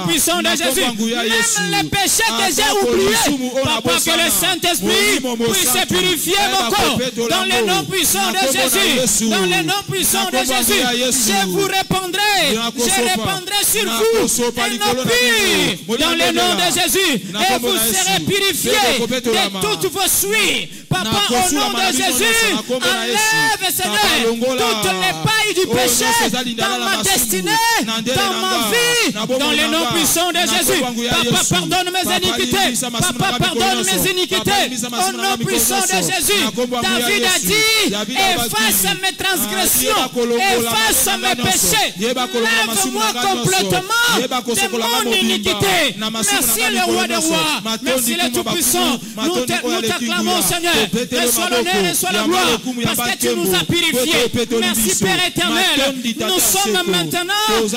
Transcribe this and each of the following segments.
nom puissant de Jésus. Même les péchés que j'ai oubliés, Papa, que le Saint-Esprit puisse purifier mon corps. Dans le nom puissant de Jésus. Dans le nom puissant de Jésus. Je vous répondrai. Je répondrai sur vous. Et non plus. Dans le nom de Jésus. Et vous serez purifiés de toutes vos suies. Papa, au nom de Jésus, enlève, Seigneur, toutes les pailles du péché dans ma destinée, dans ma vie, dans le nom puissant de Jésus. Papa, pardonne mes iniquités. Papa, pardonne mes iniquités. Au nom puissant de Jésus. David a dit, efface mes transgressions, efface mes péchés. Lève-moi complètement de mon iniquité. Merci le roi des rois. Merci le Tout-Puissant. Nous t'acclamons, Seigneur. Reçois l'honneur, reçois la gloire, parce que tu nous as purifiés. Merci Père éternel. Nous sommes maintenant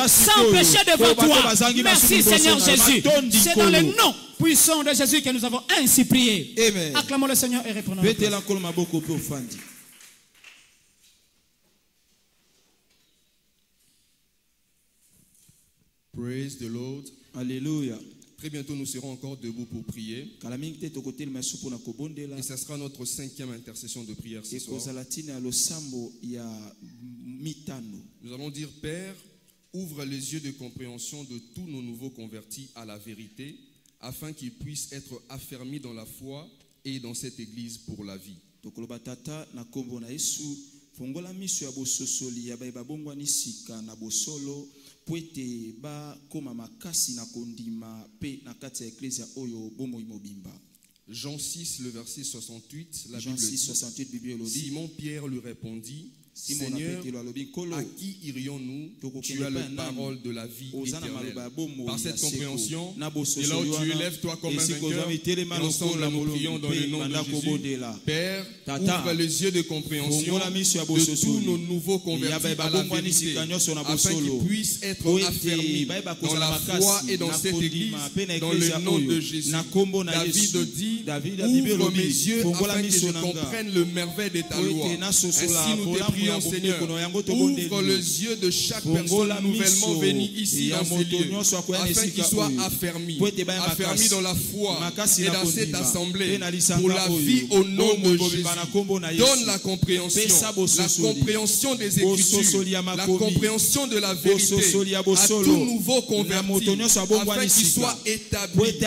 sans péché devant toi. Merci Seigneur Jésus. C'est dans le nom puissant de Jésus que nous avons ainsi prié. Amen. Acclamons le Seigneur et répondons. Praise the Lord. Alléluia. Très bientôt, nous serons encore debout pour prier. Et ce sera notre 5e intercession de prière ce soir. Nous allons dire, Père, ouvre les yeux de compréhension de tous nos nouveaux convertis à la vérité, afin qu'ils puissent être affermis dans la foi et dans cette église pour la vie. Jean 6, le verset 68, la Bible dit, Simon-Pierre lui répondit, Seigneur, à qui irions-nous? Tu as la parole de la vie éternelle. Par cette compréhension, et là où tu es, lève-toi comme un vainqueur, et ensemble nous prions dans le nom de Jésus. Père, ouvre les yeux de compréhension de tous nos nouveaux convertis à la vérité, afin qu'ils puissent être affermis dans la foi et dans cette église, dans le nom de Jésus. David dit, ouvre mes yeux afin que je comprenne le merveille de ta loi. Ainsi nous te prions, Seigneur, ouvre les yeux de chaque personne nouvellement venue ici dans ces lieux, afin qu'ils soient affermis dans la foi et dans cette assemblée pour la vie au nom de Jésus. Donne la compréhension des Écritures, la compréhension de la vérité à tout nouveau converti, afin qu'ils soient établis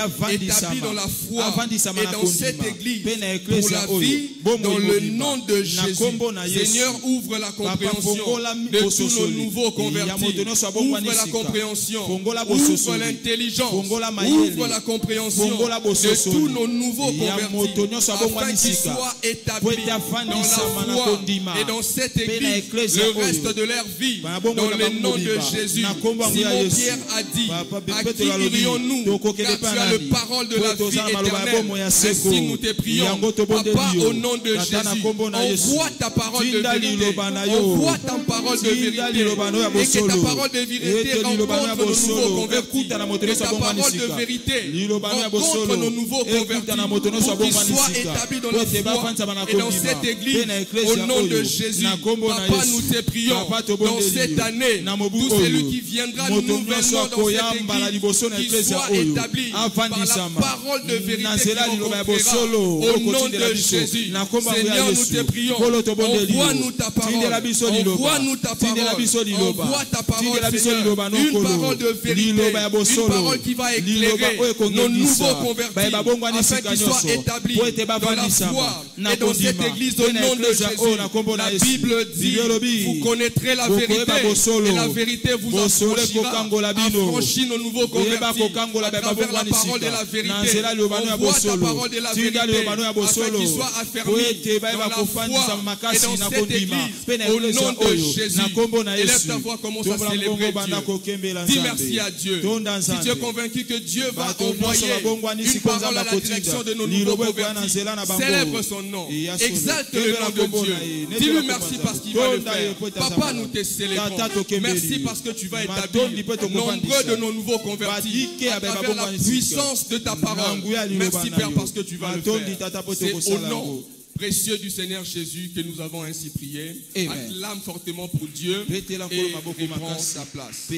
dans la foi et dans cette église pour la vie dans le nom de Jésus. Seigneur, ouvre la compréhension de tous nos nouveaux convertis. Ouvre la compréhension, ouvre l'intelligence, ouvre la compréhension de tous nos nouveaux convertis, afin qu'ils soient établis dans la foi et dans cette église le reste de leur vie, dans le nom de Jésus. Simon-Pierre a dit, à qui irions-nous? Car tu as la parole de la vie éternelle. Ainsi nous te prions, Papa, au nom de Jésus. Envoie ta parole de vérité. Envoie ta parole de vérité. Et que ta parole de vérité rencontre nos nouveaux convertis. Que ta parole de vérité rencontre nos nouveaux convertis pour qu'ils soient établis dans la foi et dans cette église. Au nom de Jésus, Papa, nous te prions dans cette année. Tout celui qui viendra nouvellement dans cette église, qu'il soit établi par la parole de vérité qui nous conférera. Au nom de Jésus, Seigneur, nous te prions. Envoie-nous ta parole. Envoie-nous ta parole. Envoie ta parole, Seigneur. Une parole de vérité. Une parole qui va éclairer nos nouveaux convertis afin qu'ils soient établis dans la foi et dans cette église au nom de Jésus. La Bible dit, vous connaîtrez la vérité et la vérité vous affranchira. Affranchis nos nouveaux convertis à travers la parole de la vérité. Envoie ta parole de la vérité afin qu'ils soient affermis dans la foi et dans cette église au nom de Jésus. Élève ta voix, commence à célébrer Dieu. Dis merci à Dieu. Si tu es convaincu que Dieu va envoyer une parole à la direction de nos nouveaux convertis, célèbre son nom. Exalte le nom de Dieu. Dis-lui merci parce qu'il va le faire. Papa, nous te célébrons. Merci parce que tu vas établir nombreux de nos nouveaux convertis à travers la puissance de ta parole. Merci Père parce que tu vas le faire. C'est au nom précieux du Seigneur Jésus que nous avons ainsi prié. Acclame fortement pour Dieu et reprends sa place.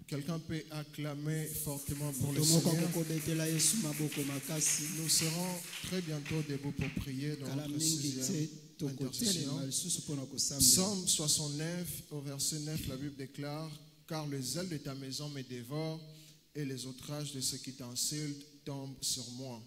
Quelqu'un peut acclamer fortement pour le Seigneur. Nous serons très bientôt debout pour prier dans notre sixième intercession. Psaume 69 au verset 9, la Bible déclare: car le zèle de ta maison me dévore et les outrages de ceux qui t'insultent tombent sur moi.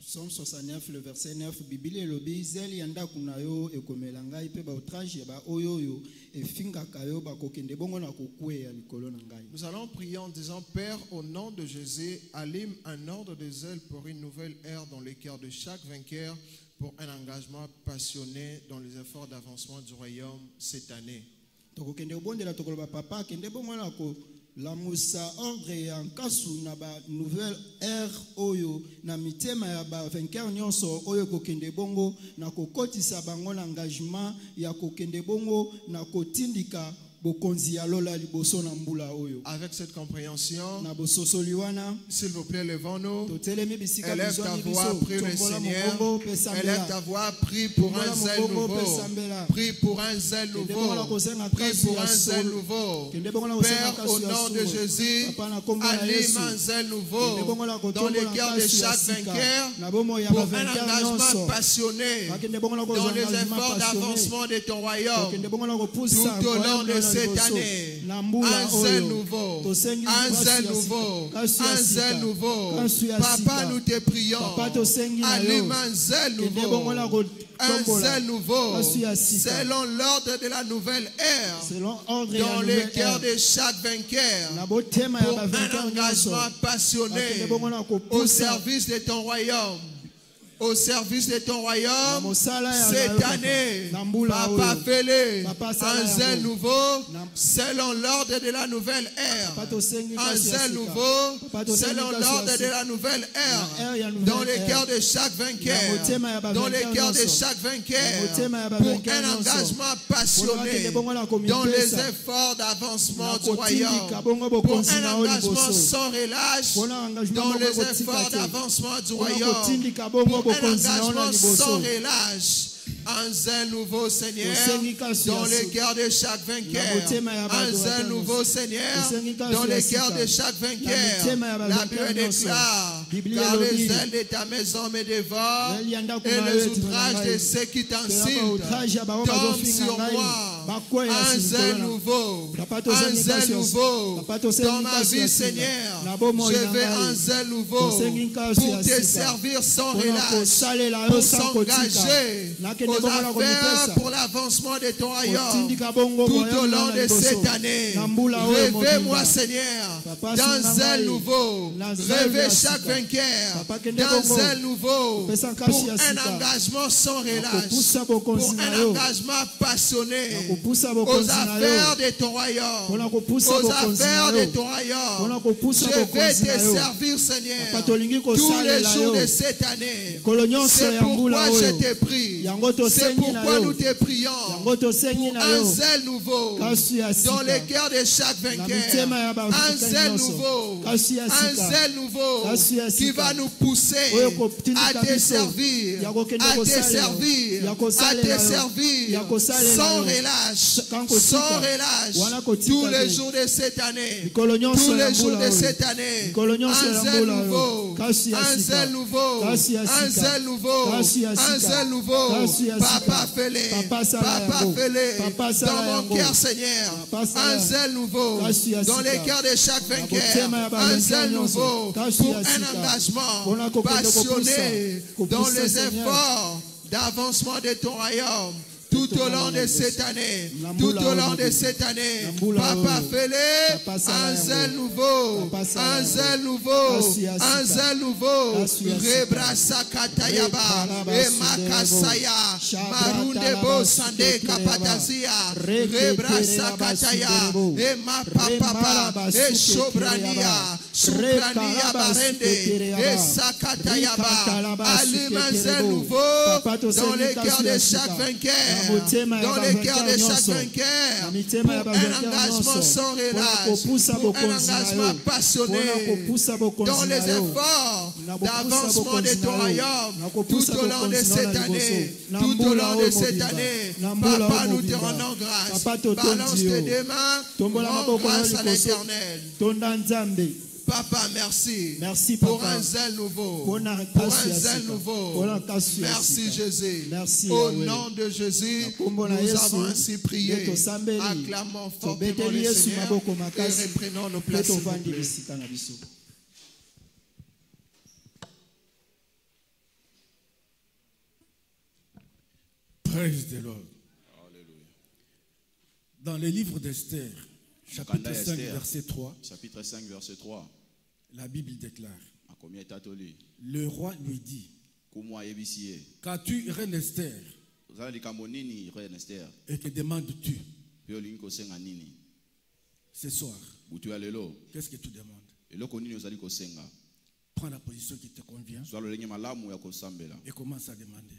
Psaume 69, le verset 9, Bible elobi zeli yanda kunayo ekomelanga ipe ba outrage ya ba oyoyo efinga kayo ba kokende bongo na kokwe ya likolo na ngai. Nous allons prier en disant: Père, au nom de Jésus, allume un ordre de zèle pour une nouvelle ère dans le cœur de chaque vainqueur, pour un engagement passionné dans les efforts d'avancement du royaume cette année. Tokokende obondela tokoloba papa kende bongo na ko la musa ordre ya nkasu na ba nouvelle ère oyo na mitema ya ba vainqueur nyonso oyo kokende bongo na kokotisa bango na engagement ya kokende bongo na kotindika bokonzi ya lola liboso na mbula oyo. Avec cette compréhension, na bososo liwana, s'il vous plaît, levons-nous. Élève ta voix, prie le Seigneur. Élève ta voix, prie pour un zèle nouveau. Prie pour un zèle nouveau. Prie pour un zèle nouveau. Père, au nom de Jésus, allume un zèle nouveau dans les cœurs de chaque vainqueur pour un engagement passionné dans les efforts d'avancement de ton royaume tout au long de cette année. Un zèle nouveau, un zèle nouveau, un zèle nouveau. Papa, nous te prions. Allume un zèle nouveau, un zèle nouveau, selon l'ordre de la nouvelle ère, dans les cœurs de chaque vainqueur, pour un engagement passionné au service de ton royaume. Au service de ton royaume, cette année, Papa, fais-le un zèle nouveau selon l'ordre de la nouvelle ère. Un zèle nouveau selon l'ordre de la nouvelle ère dans les cœurs de chaque vainqueur. Dans les cœurs de chaque vainqueur pour un engagement passionné dans les efforts d'avancement du royaume. Pour un engagement sans relâche dans les efforts d'avancement du royaume. Un engagement sans relâche. Un zèle nouveau, Seigneur, dans les cœurs de chaque vainqueur. Un zèle nouveau, Seigneur, dans les cœurs de chaque vainqueur. La Bible déclare: car le zèle de ta maison me dévore et les outrages de ceux qui t'insultent tombent sur moi. Un zèle nouveau, un zèle nouveau dans ma vie, Seigneur. Je veux un zèle nouveau pour te servir sans relâche, pour s'engager aux affaires pour l'avancement de ton royaume tout au long de cette année. Réveille-moi, Seigneur, d'un zèle nouveau. Réveille chaque vainqueur d'un zèle nouveau pour un engagement sans relâche, pour un engagement passionné aux affaires de ton royaume, aux affaires de ton royaume. Je vais te servir, Seigneur, tous les jours de cette année. C'est pourquoi je te prie. C'est pourquoi nous te prions pour un zèle nouveau dans les cœurs de chaque vainqueur. Un zèle nouveau, un zèle nouveau qui va nous pousser à te servir, à te servir, à te servir sans relâche, sans relâche, tous les jours de cette année, tous les jours de cette année. Un zèle nouveau, un zèle nouveau, un zèle nouveau, un zèle nouveau. Papa, fais-le, Papa, fais-le dans mon cœur, Seigneur. Un zèle nouveau dans les cœurs de chaque vainqueur. Un zèle nouveau pour un engagement passionné dans les efforts d'avancement de ton royaume. Tout au long de cette année, tout au long de cette année, Papa, fais-le un zèle nouveau, un zèle nouveau, un zèle nouveau. Rebrasa katayaba, e makasaya, marunde bo sande kapatazia, rebrasa kataya, e mapapapa, e sobrania, sobrania barende, e sakatayaba. Allume un zèle nouveau dans les cœurs de chaque vainqueur. Dans les cœurs de chaque vainqueur, pour un engagement sans relâche, pour un engagement passionné dans les efforts d'avancement de ton royaume tout au long de cette année. Tout au long de cette année, Papa, nous te rendons grâce. Balance tes mains, rends grâce à l'Éternel. Papa, merci. Merci pour papa. Un zèle nouveau. Pour un zèle nouveau. Merci Jésus. Merci, au nom de Jésus, nous avons ainsi prié. Acclamons fortement le Seigneur et reprenons nos places. Praise the Lord. Dans le livre d'Esther, chapitre 5, verset 3, chapitre 5, verset 3, la Bible déclare, le roi lui dit, qu'as-tu, reine Esther, et que demandes-tu ce soir? Qu'est-ce que tu demandes? Prends la position qui te convient et commence à demander.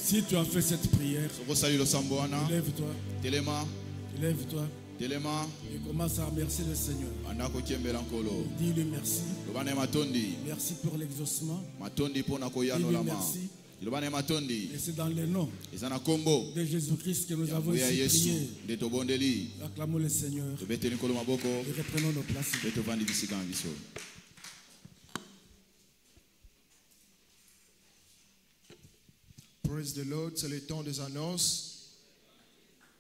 Si tu as fait cette prière, lève-toi. Lève-toi. Et commence à remercier le Seigneur. Dis-lui merci. Merci pour l'exaucement. Dis-lui merci. Et c'est dans le nom de Jésus-Christ que nous avons ici prié. Acclamons le Seigneur. Et reprenons nos places. Praise the Lord, c'est le temps des annonces.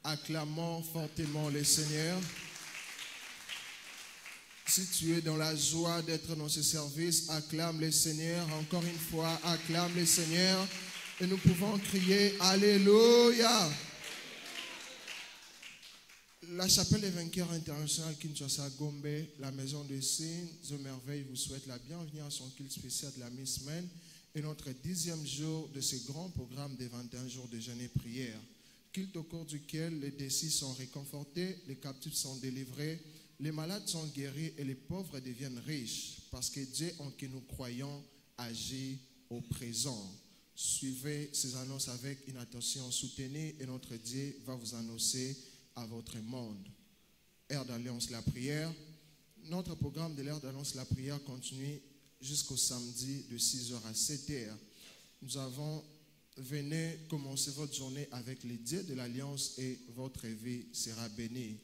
Acclamons fortement le Seigneur. Si tu es dans la joie d'être dans ce service, acclame le Seigneur. Encore une fois, acclame le Seigneur. Et nous pouvons crier Alléluia. La chapelle des vainqueurs internationale Kinshasa Gombe, la maison des signes de merveille, vous souhaite la bienvenue à son culte spécial de la mi-semaine et notre 10e jour de ce grand programme des 21 jours de jeûne et prière. Culte au cours duquel les décis sont réconfortés, les captifs sont délivrés, les malades sont guéris et les pauvres deviennent riches parce que Dieu en qui nous croyons agit au présent. Suivez ces annonces avec une attention soutenue et notre Dieu va vous annoncer à votre monde. Heure d'Alliance la prière. Notre programme de l'heure d'Alliance la prière continue jusqu'au samedi de 6h à 7h. Nous avons venez commencer votre journée avec les dieux de l'Alliance et votre vie sera bénie.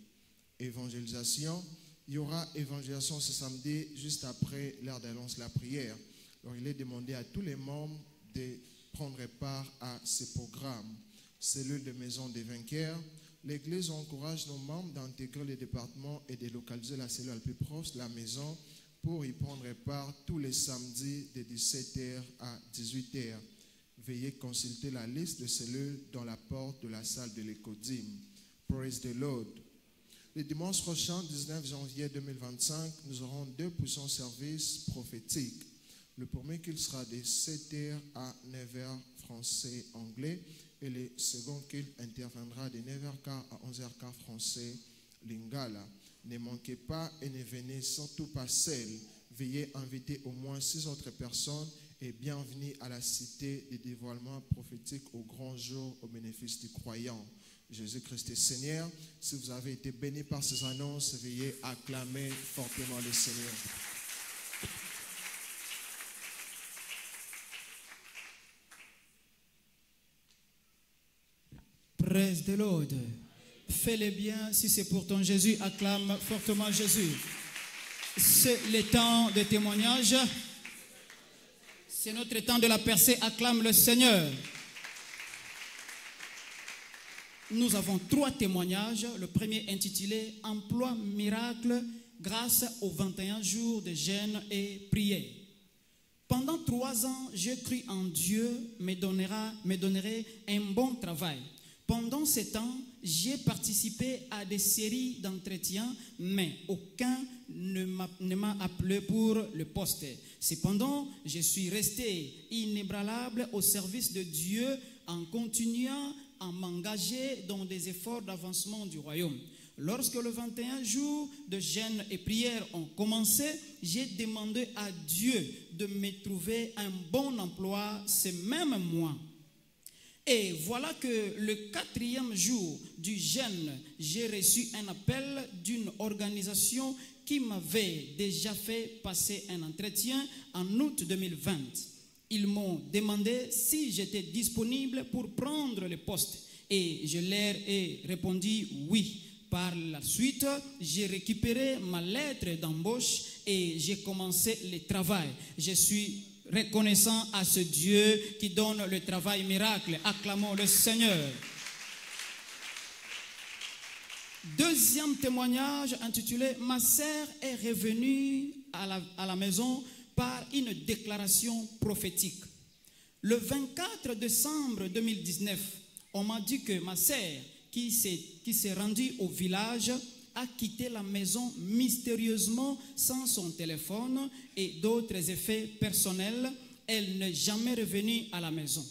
Évangélisation. Il y aura évangélisation ce samedi juste après l'heure d'Alliance la prière. Alors il est demandé à tous les membres de prendre part à ce programme. Cellule de maison des vainqueurs. L'Église encourage nos membres d'intégrer les départements et de localiser la cellule la plus proche de la maison pour y prendre part tous les samedis de 17h à 18h. Veuillez consulter la liste de cellules dans la porte de la salle de l'Écodim. Praise the Lord. Le dimanche prochain, 19 janvier 2025, nous aurons 2 puissants services prophétiques. Le premier culte sera de 7h à 9h français-anglais et le second culte interviendra de 9h15 à 11h15 français-lingala. Ne manquez pas et ne venez surtout pas seul. Veuillez inviter au moins 6 autres personnes et bienvenue à la cité des dévoilements prophétiques au grand jour au bénéfice du croyant. Jésus-Christ est Seigneur. Si vous avez été bénis par ces annonces, veuillez acclamer fortement le Seigneur. Praise the Lord. Fais-le bien si c'est pour ton Jésus. Acclame fortement Jésus. C'est le temps de témoignage. C'est notre temps de la percée. Acclame le Seigneur. Nous avons 3 témoignages. Le premier intitulé « Emploi miracle grâce aux 21 jours de jeûne et prière ». Pendant 3 ans, je cru en Dieu, me donnerait un bon travail. Pendant ce temps, j'ai participé à des séries d'entretiens, mais aucun ne m'a appelé pour le poste. Cependant, je suis resté inébranlable au service de Dieu en continuant à m'engager dans des efforts d'avancement du royaume. Lorsque les 21 jours de jeûne et prière ont commencé, j'ai demandé à Dieu de me trouver un bon emploi ce même mois. Et voilà que le 4e jour du jeûne, j'ai reçu un appel d'une organisation qui m'avait déjà fait passer un entretien en août 2020. Ils m'ont demandé si j'étais disponible pour prendre le poste et je leur ai répondu oui. Par la suite, j'ai récupéré ma lettre d'embauche et j'ai commencé le travail. Je suis reconnaissant à ce Dieu qui donne le travail miracle. Acclamons le Seigneur. Deuxième témoignage intitulé « Ma sœur est revenue à la maison par une déclaration prophétique ». Le 24 décembre 2019, on m'a dit que ma sœur qui s'est rendue au village a quitté la maison mystérieusement sans son téléphone et d'autres effets personnels. Elle n'est jamais revenue à la maison.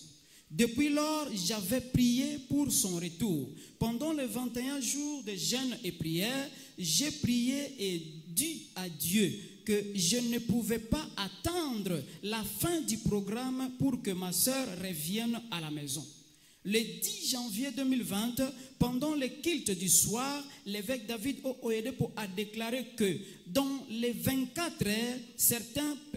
Depuis lors, j'avais prié pour son retour. Pendant les 21 jours de jeûne et prière, j'ai prié et dit à Dieu que je ne pouvais pas attendre la fin du programme pour que ma sœur revienne à la maison. Le 10 janvier 2020, pendant le culte du soir, l'évêque David Oyedepo a déclaré que dans les 24 heures,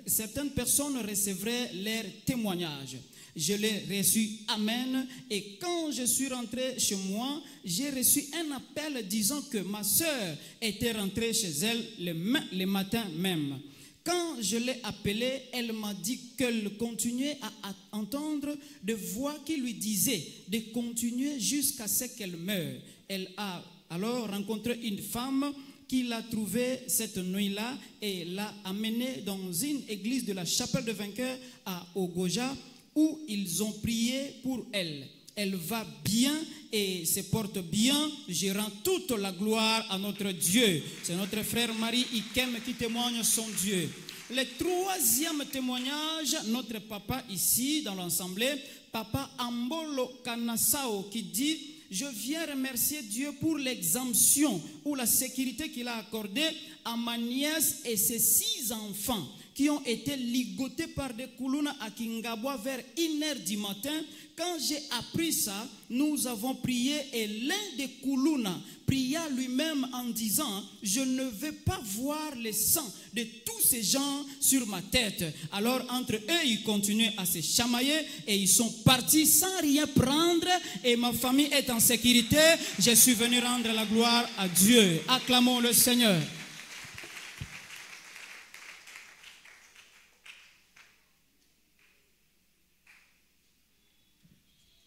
certaines personnes recevraient leur témoignage. Je l'ai reçu, amen, et quand je suis rentré chez moi, j'ai reçu un appel disant que ma soeur était rentrée chez elle le matin même. Quand je l'ai appelée, elle m'a dit qu'elle continuait à entendre des voix qui lui disaient de continuer jusqu'à ce qu'elle meure. Elle a alors rencontré une femme qui l'a trouvée cette nuit-là et l'a amenée dans une église de la chapelle de Vainqueur à Ogoja où ils ont prié pour elle. Elle va bien et se porte bien. Je rends toute la gloire à notre Dieu. C'est notre frère Marie Ikem qui témoigne son Dieu. Le troisième témoignage, notre papa ici dans l'assemblée, papa Ambolo Kanasao, qui dit: je viens remercier Dieu pour l'exemption ou la sécurité qu'il a accordée à ma nièce et ses 6 enfants qui ont été ligotés par des Kuluna à Kingabwa vers 1h du matin. Quand j'ai appris ça, nous avons prié et l'un des Kuluna pria lui-même en disant: je ne veux pas voir le sang de tous ces gens sur ma tête. Alors entre eux, ils continuaient à se chamailler et ils sont partis sans rien prendre et ma famille est en sécurité. Je suis venu rendre la gloire à Dieu. Acclamons le Seigneur.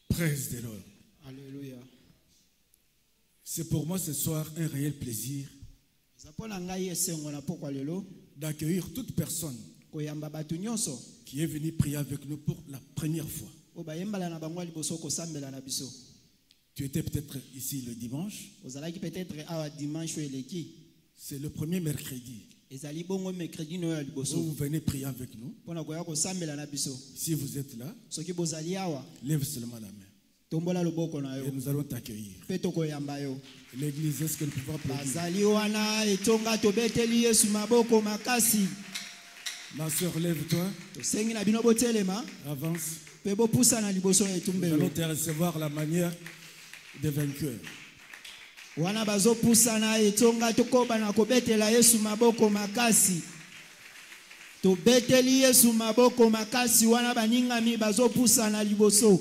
Praise the Lord. Alléluia. C'est pour moi ce soir un réel plaisir d'accueillir toute personne qui est venue prier avec nous pour la première fois. Tu étais peut-être ici le dimanche. C'est le premier mercredi. Vous venez prier avec nous. Si vous êtes là, lève seulement la main. Et nous allons t'accueillir. L'église, est-ce que nous pouvons applaudir? Ma soeur, lève-toi. Avance. Nous allons te recevoir la manière de vainqueur. Wana bazopusana etonga tokoba na kobetela Yesu maboko makasi. Tobeteli Yesu maboko makasi wana baningami bazopusana liboso.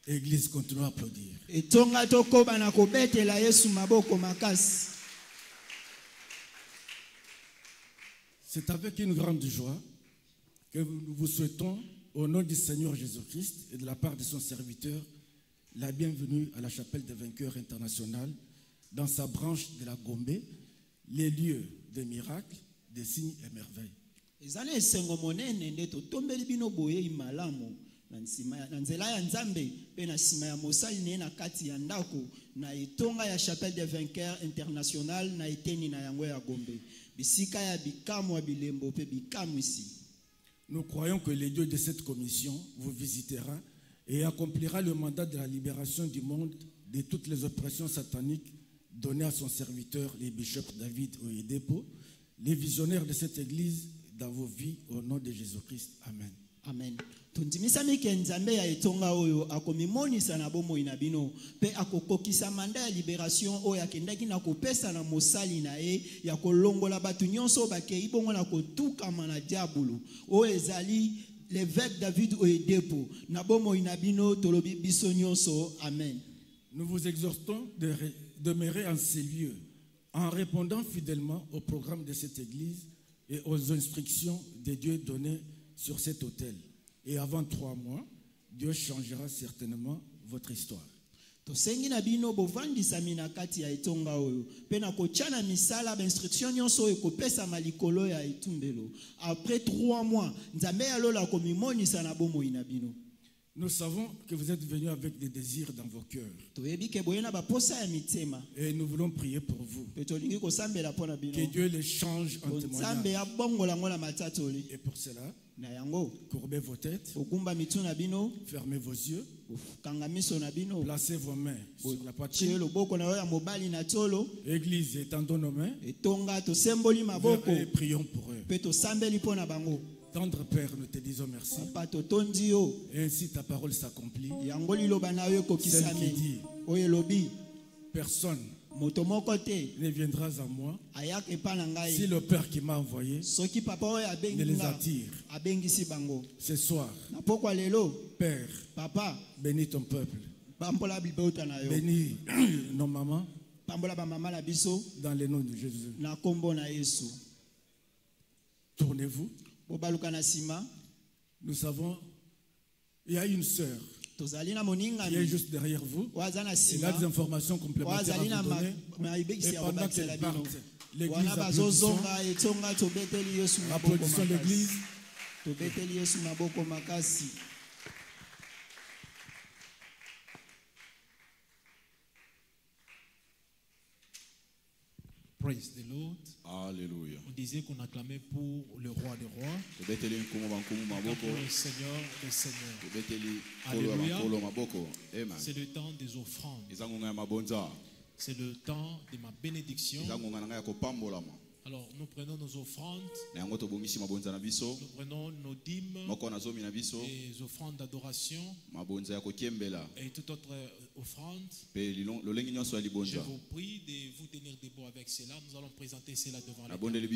Église, continue à applaudir. Etonga tokoba na kobetela Yesu maboko makasi. C'est avec une grande joie que nous vous souhaitons, au nom du Seigneur Jésus-Christ et de la part de son serviteur, la bienvenue à la chapelle des vainqueurs internationale dans sa branche de la Gombe, les lieux des miracles, des signes et merveilles. Nous croyons que le Dieu de cette commission vous visitera et accomplira le mandat de la libération du monde de toutes les oppressions sataniques données à son serviteur, les bishops David Oyedepo, les visionnaires de cette église, dans vos vies, au nom de Jésus-Christ. Amen. Amen. Tuntimisami kenzambe ya etonga oyo akomimonisa na bomo inabino pe akokokisa manda ya libération oyo akendaki na kopesa na mosali na ye ya kolongola batu nyonso bakei bongo na kotukama na diabolo oyo ezali l'évêque David Oyedepo na bomo inabino tolobi biso nyonso. Amen. Nous vous exhortons de demeurer en ces lieux en répondant fidèlement au programme de cette église et aux instructions de Dieu données sur cet autel. Et avant 3 mois, Dieu changera certainement votre histoire. Tosengi na bino bovandisa mina kati ya etonga oyo pe na kochana misala ba instruction nyonso oyo kopesa malikolo ya etumbelo. Après 3 mois, nzambe alola komimonisa na bomo inabino. Nous savons que vous êtes venus avec des désirs dans vos cœurs. Et nous voulons prier pour vous. Que Dieu les change en témoignage. Et pour cela, courbez vos têtes, fermez vos yeux, placez vos mains sur la poitrine. Église, étendons nos mains et prions pour eux. Tendre Père, nous te disons merci. Et ainsi ta parole s'accomplit. Celle qui dit, personne ne viendra à moi si le Père qui m'a envoyé ne les attire. Ce soir, Père, bénis ton peuple. Bénis nos mamans dans le nom de Jésus. Tournez-vous. Nous savons, il y a une sœur qui est juste derrière vous. Elle a des informations complémentaires à vous donner. Et pendant qu'elle parte, l'église applaudissons l'église. Praise the Lord. Alléluia. On disait qu'on acclamait pour le roi des rois, pour le Seigneur des seigneurs. Alléluia. C'est le temps des offrandes. C'est le temps de ma bénédiction. Alors nous prenons nos offrandes, nous prenons nos dîmes, les offrandes d'adoration et toute autre offrande. Je vous prie de vous tenir debout avec cela. Nous allons présenter cela devant l'Éternel.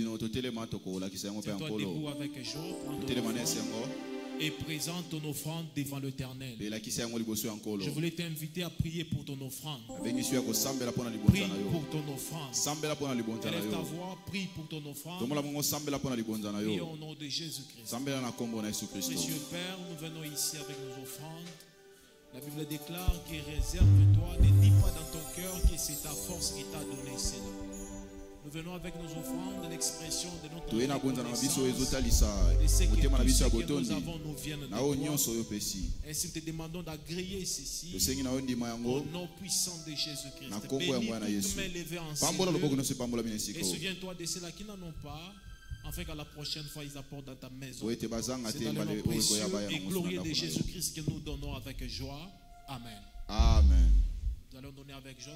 Tiens-toi debout avec joie. Et présente ton offrande devant l'Éternel. Je voulais t'inviter à prier pour ton offrande. Prie pour ton offrande. Élève ta voix, prie pour ton offrande. Prie au nom de Jésus-Christ. Monsieur Père, nous venons ici avec nos offrandes. La Bible déclare que réserve-toi, ne dis pas dans ton cœur que c'est ta force qui t'a donné cela. Nous venons avec nos offrandes, l'expression de notre reconnaissance, de ce que nous avons nous viennent de toi. Ainsi nous te demandons d'agréer ceci au nom puissant de Jésus-Christ. Bénis toutes mes levées en Seigneur. Et souviens-toi de ceux-là qui n'en ont pas, afin qu'à la prochaine fois ils apportent dans ta maison. C'est dans le nom précieux et glorieux de Jésus-Christ que nous donnons avec joie. Amen. Amen. Nous allons donner avec joie.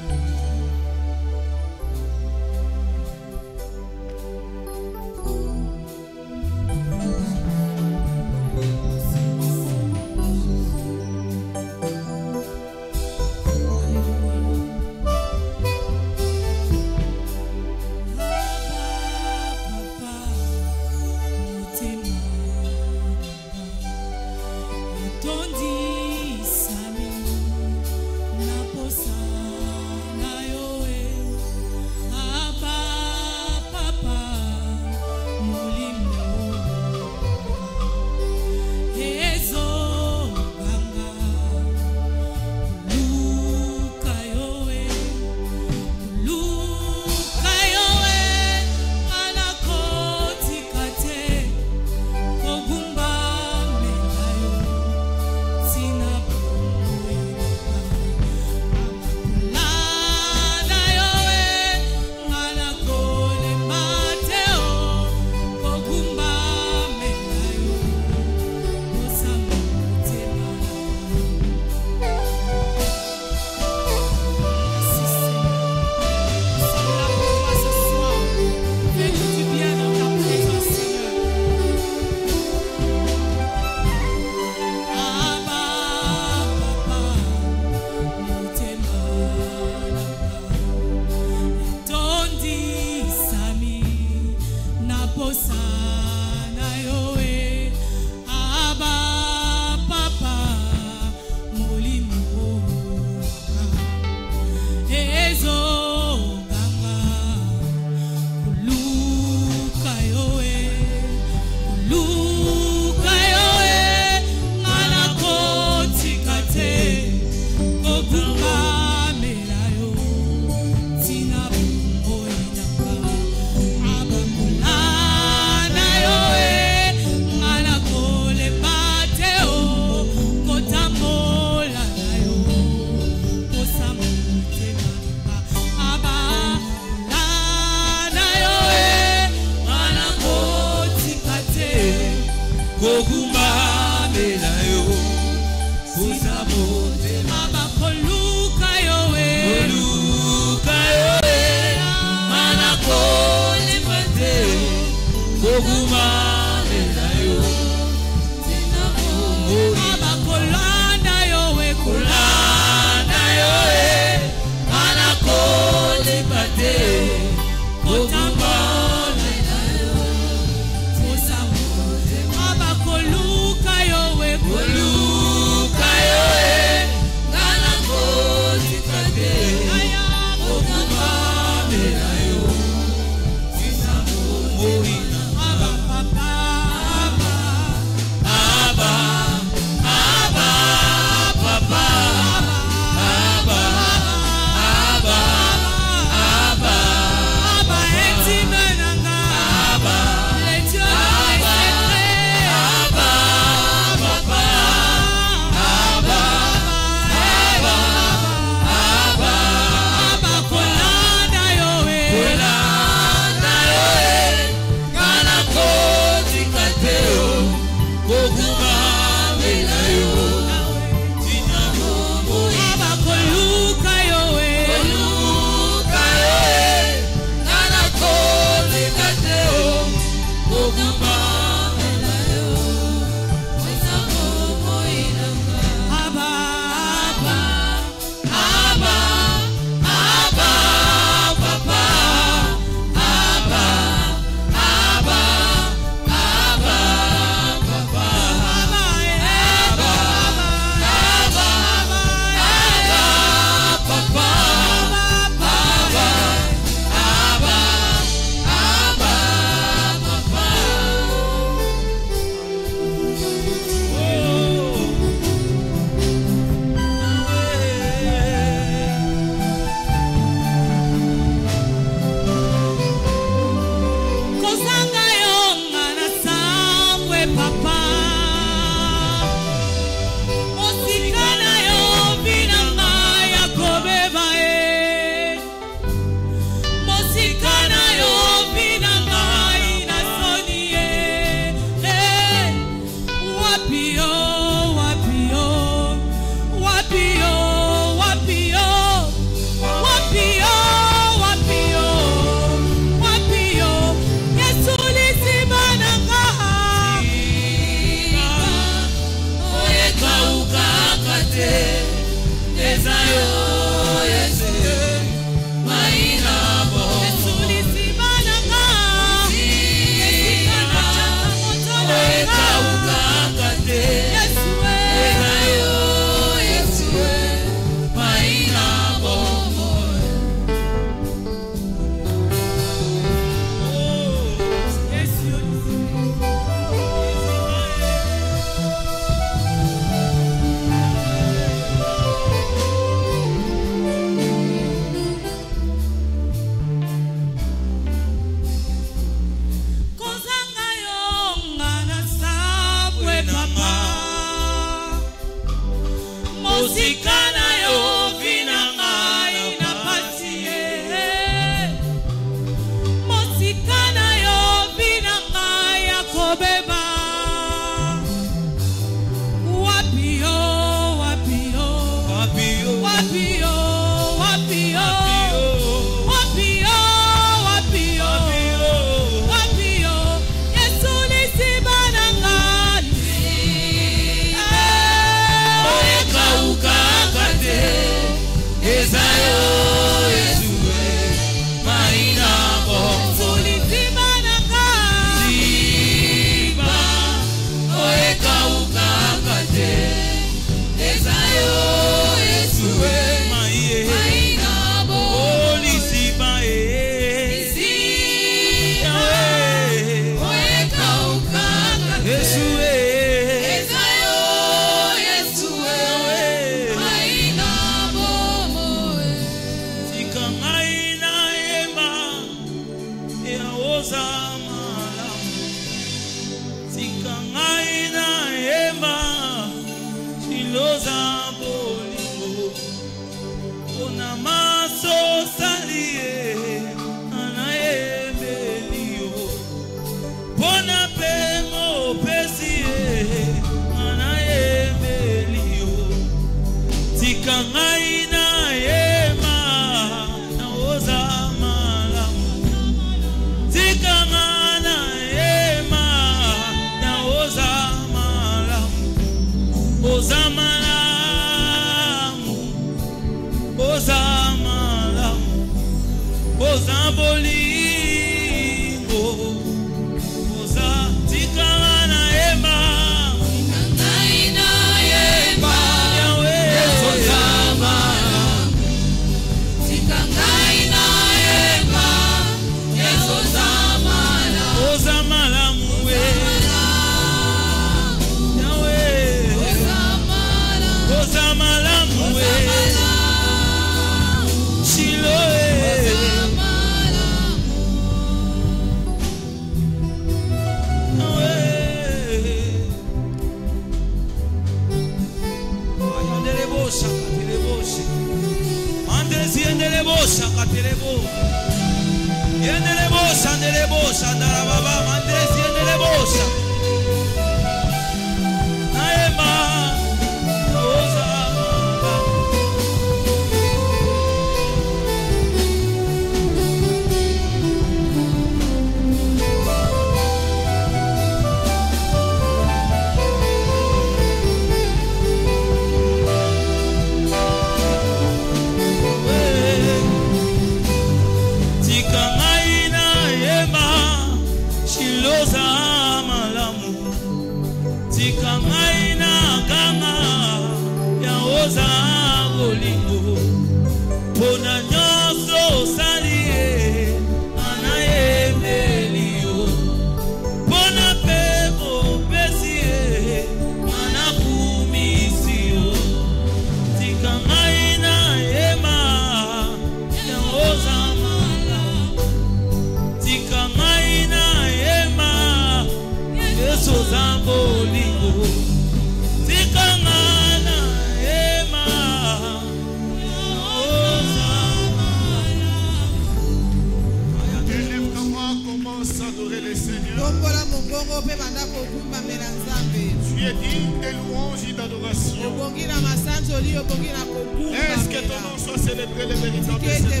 Est-ce que ton nom soit célébré, le véritable Seigneur?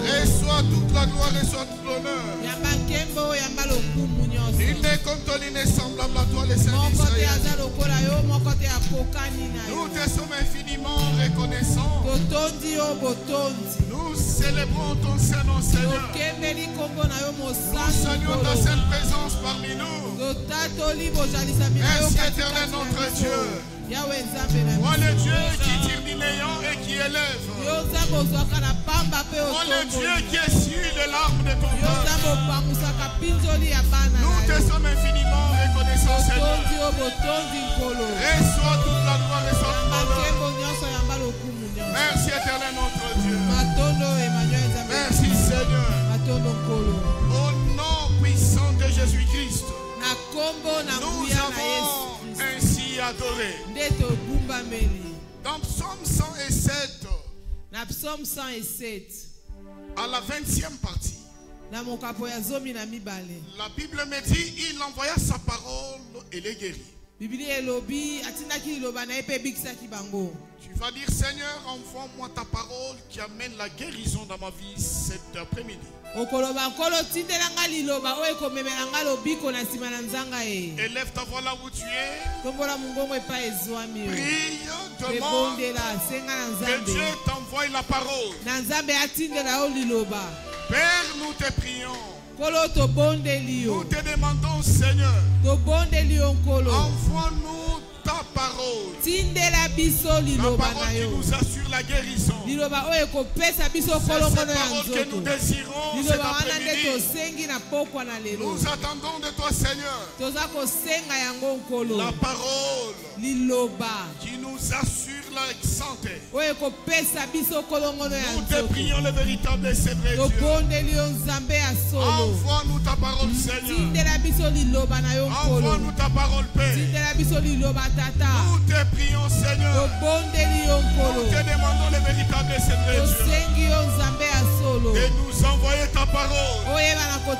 Reçois toute la gloire, reçois tout l'honneur. Il n'est comme toi, il n'est semblable à toi, le Seigneur d'Israël. Nous te sommes infiniment reconnaissants. Nous célébrons ton Saint-Nom, Seigneur. Nous saluons ta sainte présence parmi nous. Merci éternel notre Dieu. Moi le Dieu qui tire du néant et qui élève. Moi le Dieu qui essuie les larmes de ton peuple. Nous te sommes infiniment reconnaissants, Seigneur. Reçois toute la gloire et toute l'honneur. Merci éternel notre Dieu. Merci Seigneur. Au nom puissant de Jésus-Christ, nous avons ainsi adoré. Dans Psaume 107, à la 20e partie, la Bible me dit, il envoya sa parole et les guérit. Tu vas dire, Seigneur, envoie-moi ta parole qui amène la guérison dans ma vie cet après-midi. Élève ta voix là où tu es. Prie demande que Dieu t'envoie la parole. Père, nous te prions. Nous te demandons, Seigneur, envoie-nous ta parole. La parole qui nous assure la guérison. C'est cette parole que nous désirons cet après-midi. Nous attendons de toi, Seigneur, la parole qui nous assure la santé. Nous te prions le véritable et c'est vrai Dieu. Envoie-nous ta parole, Seigneur. Envoie-nous ta parole, Père. Nous te prions, Seigneur. Nous te demandons le véritable et c'est vrai Dieu. Et nous envoyer ta parole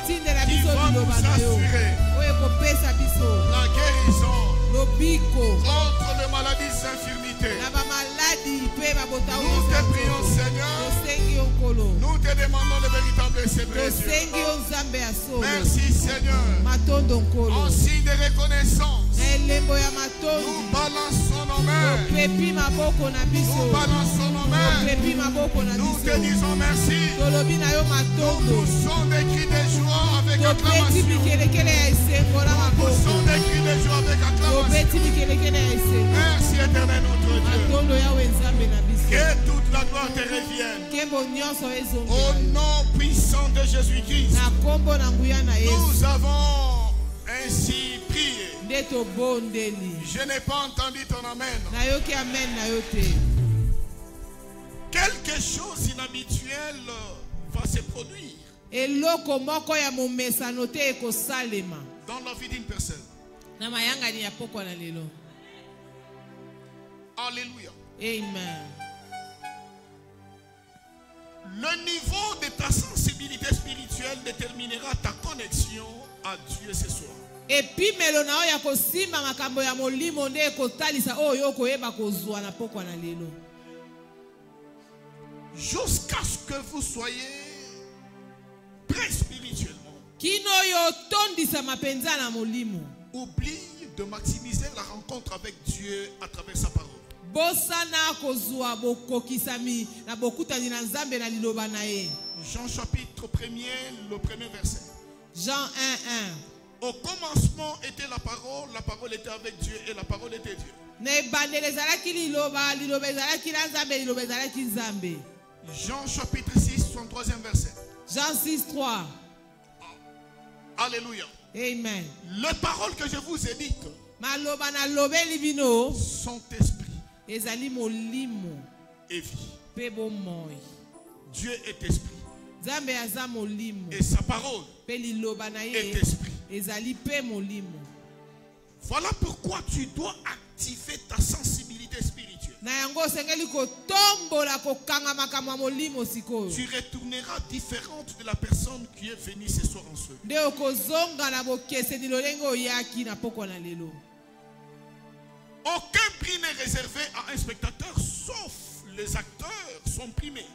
qui va nous assurer la guérison contre les maladies et infirmités. Nous te prions, Seigneur. Nous te demandons le véritable et c'est vrai Dieu. Merci, Seigneur. En signe de reconnaissance, nous balançons nos mains. Nous balançons nos mains. Nous te disons merci. Nous poussons des cris de joie avec acclamation. Nous poussons des cris de joie avec acclamation. Merci, éternel notre Dieu. Que toute la gloire te revienne. Au nom puissant de Jésus-Christ, nous avons ainsi prié. Je n'ai pas entendu ton amen. Quelque chose d'inhabituel va se produire dans la vie d'une personne. Alléluia. Amen. Le niveau de ta sensibilité spirituelle déterminera ta connexion à Dieu ce soir. Jusqu'à ce que vous soyez prêts spirituellement. Oublie de maximiser la rencontre avec Dieu à travers sa parole. Jean chapitre 1er, le premier verset. Jean 1:1. Au commencement était la parole était avec Dieu et la parole était Dieu. Jean chapitre 6, son troisième verset. Jean 6:3. Alléluia. Amen. Les paroles que je vous ai dites sont esprit et vie. Dieu est esprit. Et sa parole est esprit. Voilà pourquoi tu dois activer ta sensibilité spirituelle. Tu retourneras différente de la personne qui est venue ce soir en ce. Aucun prix n'est réservé à un spectateur, sauf les acteurs sont primés.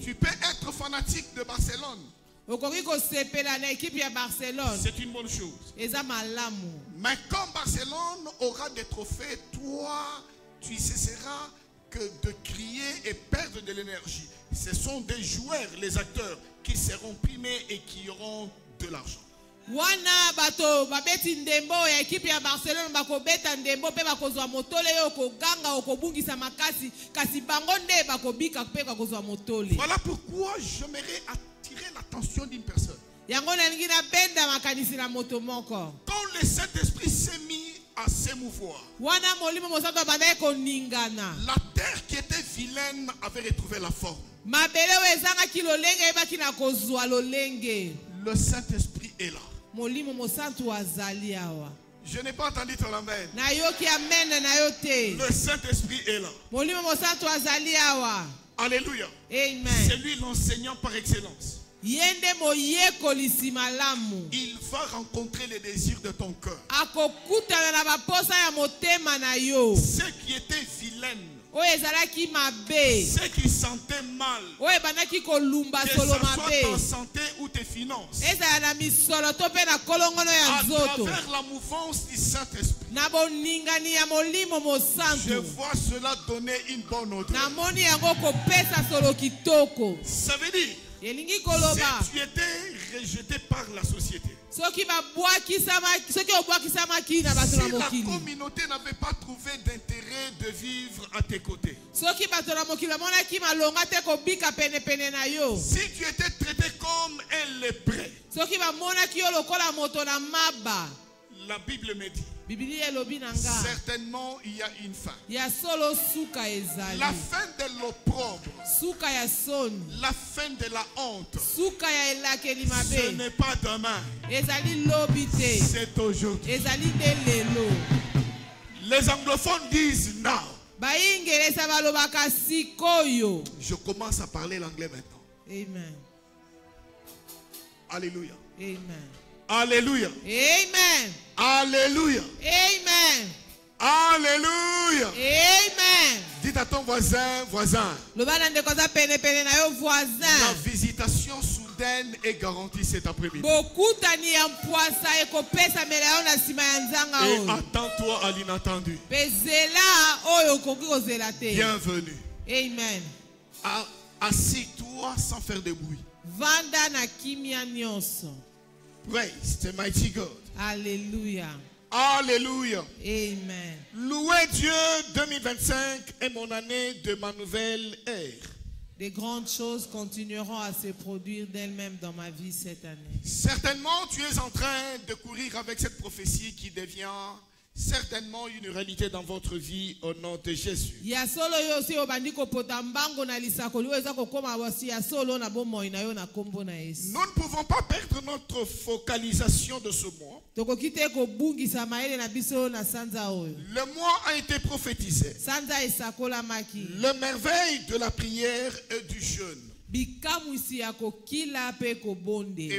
Tu peux être fanatique de Barcelone. C'est une bonne chose. Mais quand Barcelone aura des trophées, toi, tu cesseras que de crier et perdre de l'énergie. Ce sont des joueurs, les acteurs, qui seront primés et qui auront de l'argent. Wana bato babeti ndembo ya ekipe ya Barcelone bakobeta ndembo pe bakozwa motole yo koganga okobungisa makasi kasi bango nde bakobika pe bakozwa motole. Voilà pourquoi j'aimerais attirer l'attention d'une personne. Yango nalingi na benda makanisi na moto moko. Quand le Saint-Esprit s'est mis à s'émouvoir, wana molimo mosanto banda koningana. La terre qui était vilaine avait retrouvé la forme. Mabele wezanga kilolenge ebaki na kozwa lolenge. Le Saint-Esprit est là. Je n'ai pas entendu ton amen. Le Saint-Esprit est là. Alléluia. Amen. C'est lui l'enseignant par excellence. Il va rencontrer les désirs de ton cœur. Ce qui était vilaine Ceux qui sentaient mal, que ça soit ta santé ou tes finances, à travers la mouvance du Saint-Esprit, je vois cela donner une bonne odeur. Ça veut dire, si tu étais rejeté par la société, si la communauté n'avait pas trouvé d'intérêt de vivre à tes côtés, si tu étais traité comme un lépreux, la Bible me dit, certainement il y a une fin. La fin de l'opprobre, la fin de la honte, ce n'est pas demain, c'est aujourd'hui. Les anglophones disent now. Je commence à parler l'anglais maintenant. Amen. Alléluia. Amen. Alléluia. Amen. Alléluia. Amen. Alléluia. Amen. Dites à ton voisin, La visitation soudaine est garantie cet après-midi. Et attends-toi à l'inattendu. Bienvenue. Amen. Assis-toi sans faire de bruit. Praise the mighty God. Alléluia. Alléluia. Amen. Louez Dieu, 2025 est mon année de ma nouvelle ère. Des grandes choses continueront à se produire d'elles-mêmes dans ma vie cette année. Certainement, tu es en train de courir avec cette prophétie qui devient certainement une réalité dans votre vie au nom de Jésus. Nous ne pouvons pas perdre notre focalisation de ce mois. Le mois a été prophétisé. Le merveille de la prière et du jeûne. Et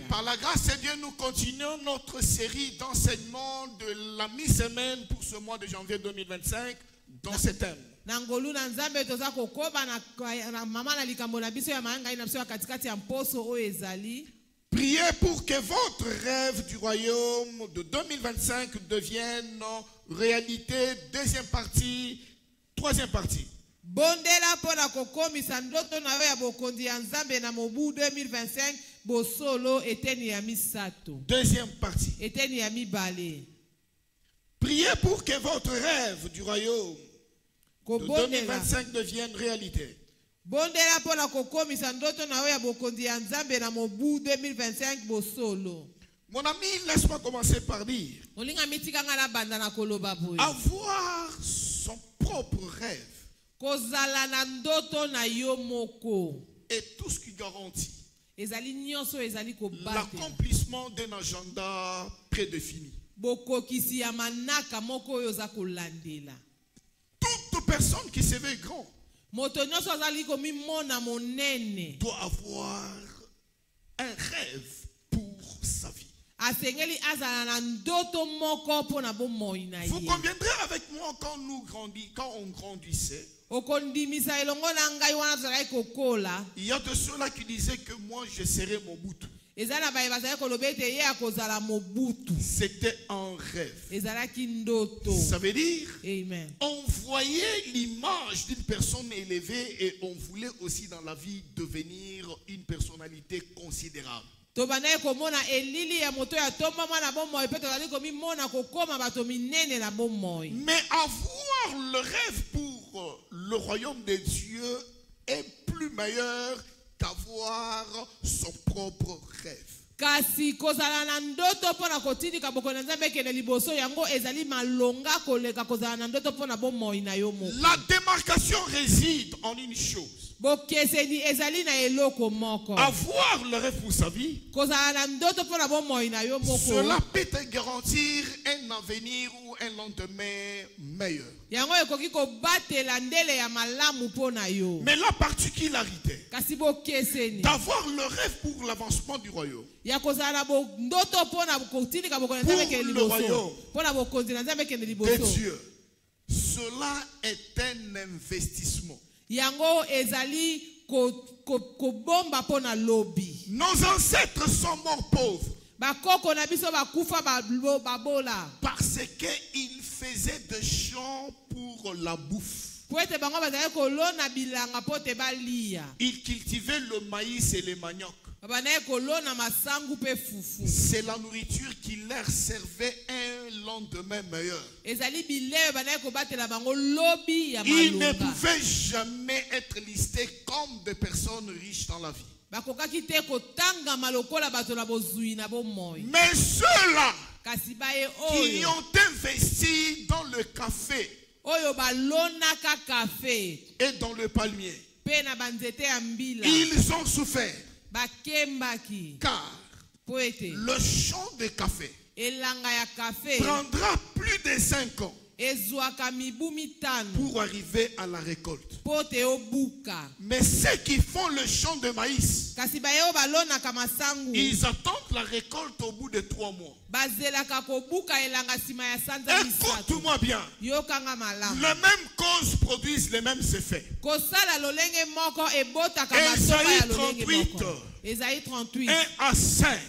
par la grâce de Dieu, nous continuons notre série d'enseignements de la mi-semaine pour ce mois de janvier 2025 dans ce thème. Priez pour que votre rêve du royaume de 2025 devienne réalité. Deuxième partie, troisième partie. Bondela pona kokomisa ndoto na ya bokondi ya Nzambe na mobu 2025 bosolo eteni ya misato. Deuxième partie. Eteni ya mibale. Priez pour que votre rêve du royaume de 2025 devienne réalité. Bondela pona kokomisa ndoto na ya bokondi ya Nzambe na mobu 2025 bosolo. Mon ami, laisse-moi commencer par dire, avoir son propre rêve et tout ce qui garantit l'accomplissement d'un agenda prédéfini. Toute personne qui se veut grand doit avoir un rêve pour sa vie. Vous conviendrez avec moi quand on grandissait. Il y a de ceux-là qui disaient que moi je serais Mobutu. C'était un rêve. Ça veut dire, on voyait l'image d'une personne élevée et on voulait aussi dans la vie devenir une personnalité considérable. Mais avoir le rêve pour le royaume de Dieu est plus meilleur qu'avoir son propre rêve. La démarcation réside en une chose. Avoir le rêve pour sa vie, cela peut te garantir un avenir ou un lendemain meilleur. Mais la particularité d'avoir le rêve pour l'avancement du royaume, pour le royaume de Dieu, cela est un investissement. Yango ezali ko bomba pona lobby. Nos ancêtres sont morts pauvres. Bakoko na biso bakufa babola. Parce qu'ils faisaient des champs pour la bouffe. Ils cultivaient le maïs et les maniocs. C'est la nourriture qui leur servait un lendemain meilleur. Ils ne pouvaient jamais être listés comme des personnes riches dans la vie. Mais ceux-là qui ont investi dans le café et dans le palmier, ils ont souffert. Car le champ de café prendra plus de 5 ans pour arriver à la récolte. Mais ceux qui font le champ de maïs, ils attendent la récolte au bout de 3 mois. Écoute-moi bien. Les mêmes causes produisent les mêmes effets. Ésaïe 38 1 à 5.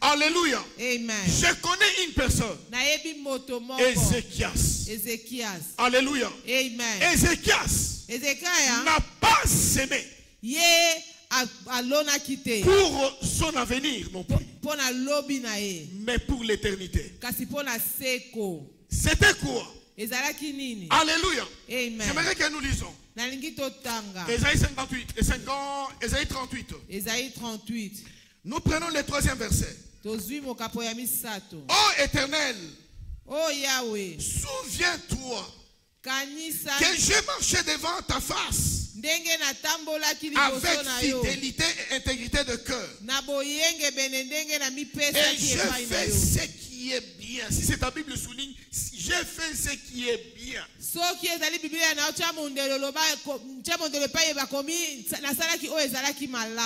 Alléluia. Amen. Je connais une personne. Ézéchias. Alléluia. Amen. Ézéchias n'a pas semé pour son avenir non plus, mais pour l'éternité. C'était quoi? Alléluia. J'aimerais que nous lisons Ésaïe 58 et 5 ans, Ésaïe 38. Ésaïe 38. Nous prenons le 3e verset. Oh Éternel, oh Yahweh, souviens-toi que j'ai marché devant ta face avec fidélité et intégrité de cœur. Et je fais ce qui est bien. Si c'est ta Bible souligne, j'ai fait ce qui est bien.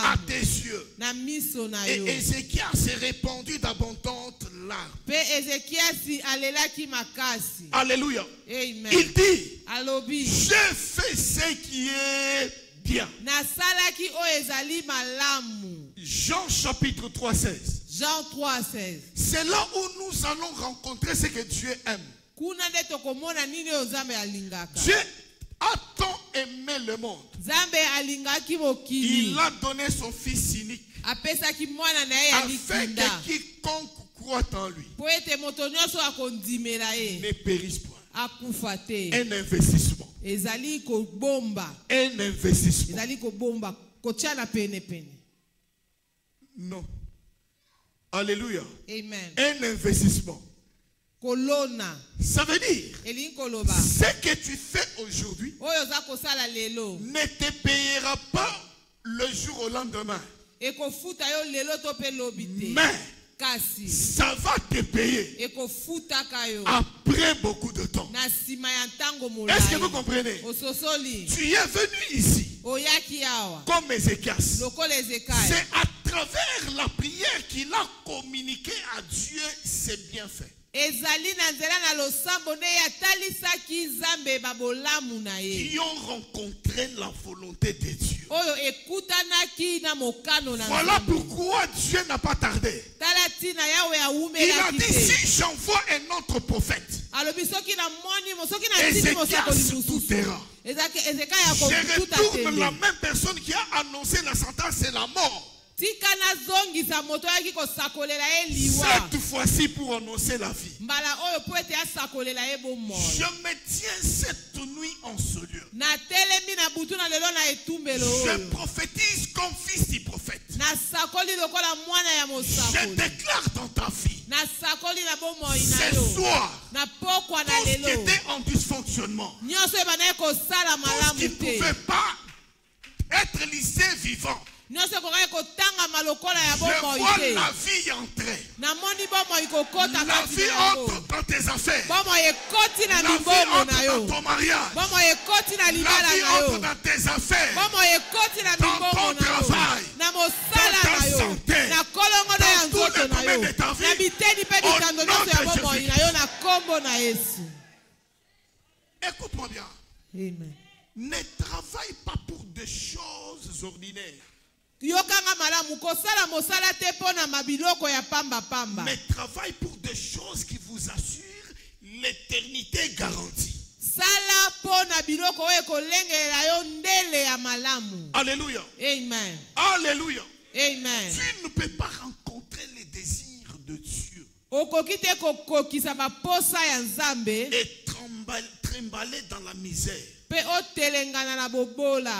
À tes yeux. Et Ézéchias s'est répandu d'abondantes larmes. Alléluia. Amen. Il dit, j'ai fait ce qui est bien. Jean chapitre 3, 16. Jean 3, 16. C'est là où nous allons rencontrer ce que Dieu aime. Dieu a tant aimé le monde. Il a donné son Fils unique afin que quiconque croit en lui ne périsse point. Un investissement. Un investissement. Non. Alléluia. Amen. Un investissement. Ça veut dire ce que tu fais aujourd'hui ne te payera pas le jour au lendemain. Mais ça va te payer après beaucoup de temps. Est-ce que vous comprenez? Tu es venu ici comme Ézéchias. C'est à travers la prière qu'il a communiqué à Dieu ses bienfaits. Qui ont rencontré la volonté de Dieu. Voilà pourquoi Dieu n'a pas tardé. Il a dit, si j'envoie un autre prophète, Ézéchias tout ira. Je retourne la même personne qui a annoncé la sentence, c'est la mort. Cette fois-ci pour annoncer la vie. Je me tiens cette nuit en ce lieu. Je prophétise comme fils du prophète. Je déclare dans ta vie. Ce soir, tout ce qui était en dysfonctionnement, tout ce qui ne pouvait pas être listé vivant, je vois la vie entrer. La vie entre dans tes affaires. La vie entre dans ton mariage. La vie entre dans tes affaires. Dans ton travail. Dans ta santé. Dans tous les domaines de ta vie. Au nom de Jésus. Écoute-moi bien. Amen. Ne travaille pas pour des choses ordinaires. Mais travaille pour des choses qui vous assurent l'éternité garantie. Alléluia. Amen. Alléluia. Amen. Tu ne peux pas rencontrer les désirs de Dieu et trembler dans la misère.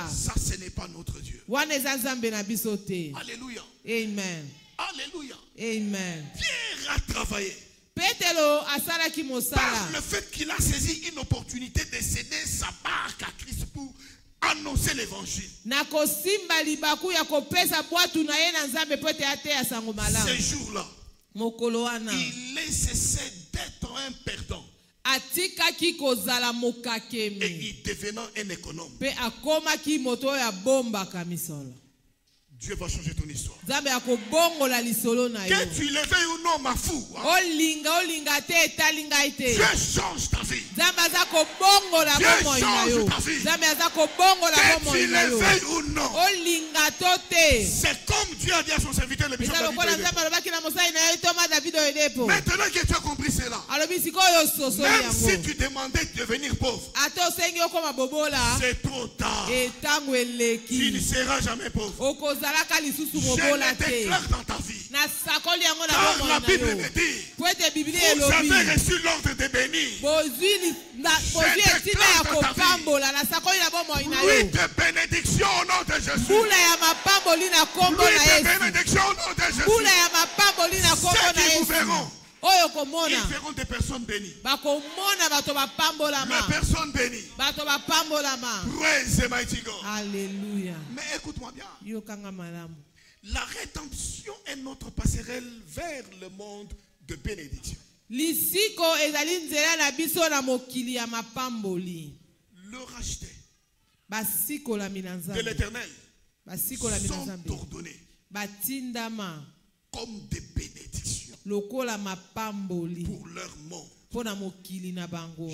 Ça, ce n'est pas notre Dieu. Alléluia. Amen. Alléluia. Amen. Pierre a travaillé. Par le fait qu'il a saisi une opportunité de céder sa barque à Christ pour annoncer l'évangile. Ce jour-là, il est cessé d'être un perdant. Et il devenant un économe. Dieu va changer ton histoire. Que tu le veuilles ou non, ma fou. Dieu change ta vie. Dieu change ta vie. Que tu le veuilles ou non. C'est comme Dieu a dit à son serviteur le bishop David. Maintenant que tu as compris cela, même si tu demandais de devenir pauvre, c'est trop tard. Tu ne seras jamais pauvre. Je le déclare dans ta vie. Car la Bible me dit, vous avez reçu l'ordre de bénir. Je déclare dans ta vie pluie de bénédiction au nom de Jésus. Pluie de bénédiction au nom de Jésus. Ceux qui vous verront, ils verront des personnes bénies. Les personnes bénies. Praise the mighty God. Alléluia. Mais écoute-moi bien. La rédemption est notre passerelle vers le monde de bénédiction. Le racheté de l'Éternel sont ordonnés comme des bénédictions pour leur mort.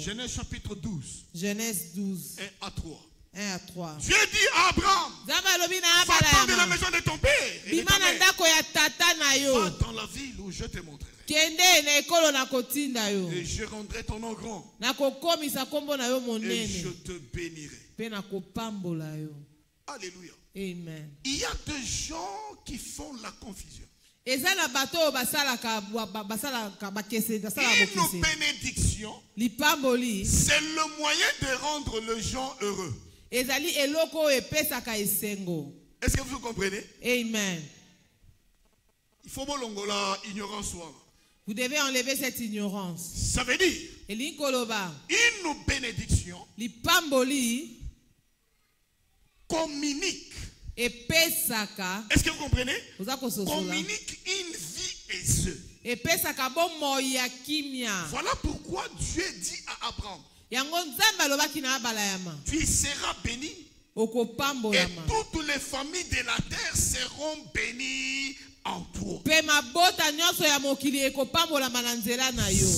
Genèse chapitre 12. Genèse 12. 1 à 3. 1 à 3. Dieu dit à Abraham, va-t'en de la maison de ton père et de ta mère. Va dans la ville où je te montrerai. Et je rendrai ton nom grand. Et je te bénirai. Alléluia. Amen. Il y a des gens qui font la confusion. Une bénédiction, c'est le moyen de rendre les gens heureux. Est-ce que vous comprenez? Amen. Il faut l'ongola ignorance. Vous devez enlever cette ignorance. Ça veut dire une bénédiction communique. Est-ce que vous comprenez? Communique une vie aisée. Voilà pourquoi Dieu dit à Abraham, tu seras béni et toutes les familles de la terre seront bénies en toi.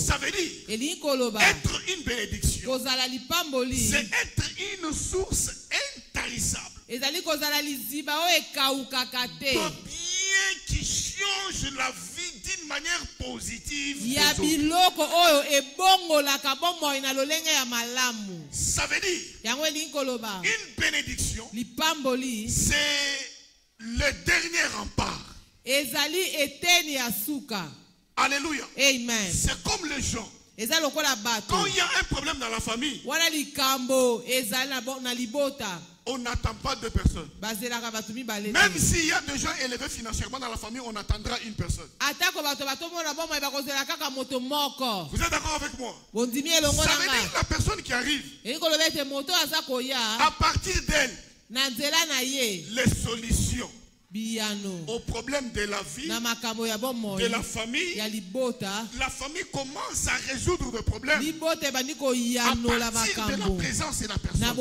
Ça veut dire être une bénédiction, c'est être une source intarissable de bien qui change la vie d'une manière positive. Ça veut dire une bénédiction, c'est le dernier rempart. Alléluia. Amen. C'est comme les gens. Quand il y a un problème dans la famille, on n'attend pas deux personnes. Même s'il y a des gens élevés financièrement dans la famille, on attendra une personne. Vous êtes d'accord avec moi? Ça veut dire la personne qui arrive, à partir d'elle, les solutions au problème de la vie, de la famille, la famille commence à résoudre le problème à partir de la présence de la personne.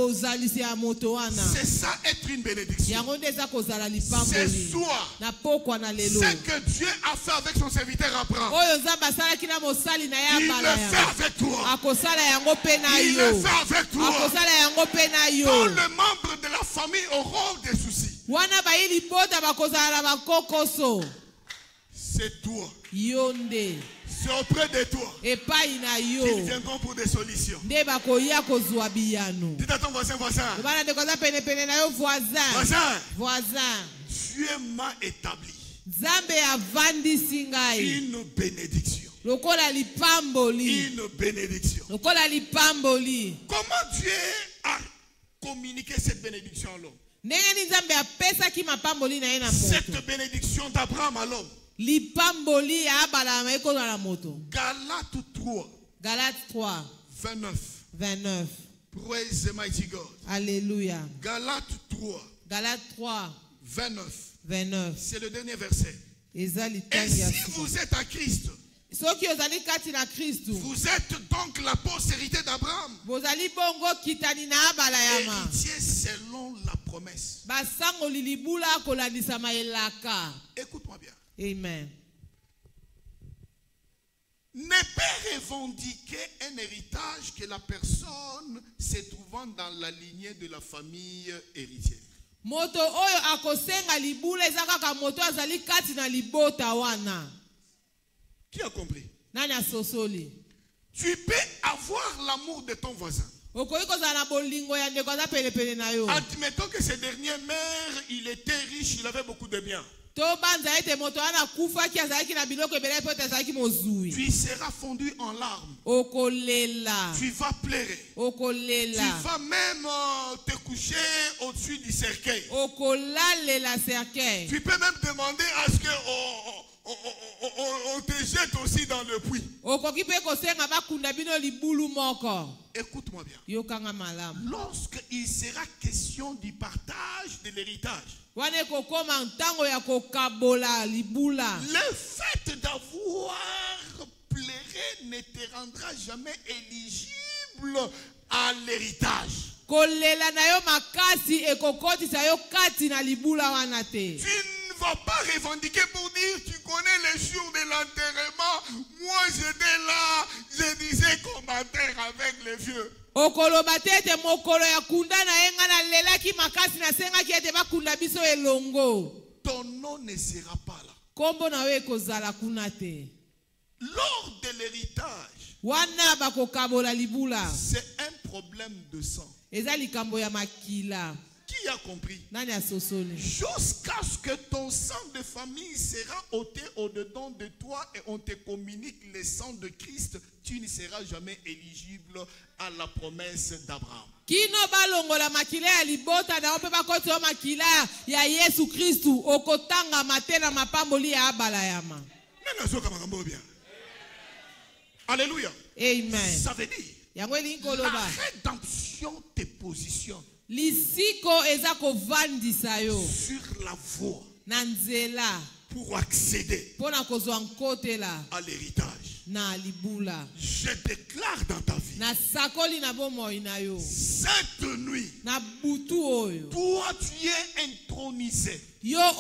C'est ça être une bénédiction. C'est soi ce que Dieu a fait avec son serviteur Abraham. Il le fait avec toi. Il le fait avec toi. Quand le membre de la famille auront des soucis, c'est toi. C'est auprès de toi qu'ils viendront pour des solutions. Dites à ton voisin, voisin, Dieu m'a établi une bénédiction. Une bénédiction. Comment Dieu a communiqué cette bénédiction à l'homme? Cette bénédiction d'Abraham à l'homme. Galates 3 29. Praise the mighty God. Alléluia. Galates 3 29. C'est le dernier verset. Et si vous êtes à Christ, vous êtes donc la postérité d'Abraham, héritier selon la promesse. Écoute-moi bien. Amen. Ne pas revendiquer un héritage que la personne se trouvant dans la lignée de la famille héritière. Moto oyo akosenga libula ezaka moto azali kati na libota wana. Qui a compris? Nani asosoli? Tu peux avoir l'amour de ton voisin. Admettons que ce dernier mère, il était riche, il avait beaucoup de biens. Tu seras fondu en larmes. Tu vas pleurer. Tu vas même te coucher au-dessus du cercueil. Tu peux même demander à ce que on te jette aussi dans le puits. Écoute-moi bien. Lorsqu'il sera question du partage de l'héritage, le fait d'avoir pleuré ne te rendra jamais éligible à l'héritage. Tu ne vas pas revendiquer pour dire tu connais les jours de l'enterrement. Moi j'étais là, je disais commentaire avec les vieux. Ton nom ne sera pas là. Lors de l'héritage, c'est un problème de sang. Qui a compris? Jusqu'à ce que ton sang de famille sera ôté au-dedans de toi et on te communique le sang de Christ, tu ne seras jamais éligible à la promesse d'Abraham. Alléluia. Amen. Ça veut dire la rédemption te positionne sur la voie pour accéder à l'héritage. Je déclare dans ta vie cette nuit, toi tu es intronisé. La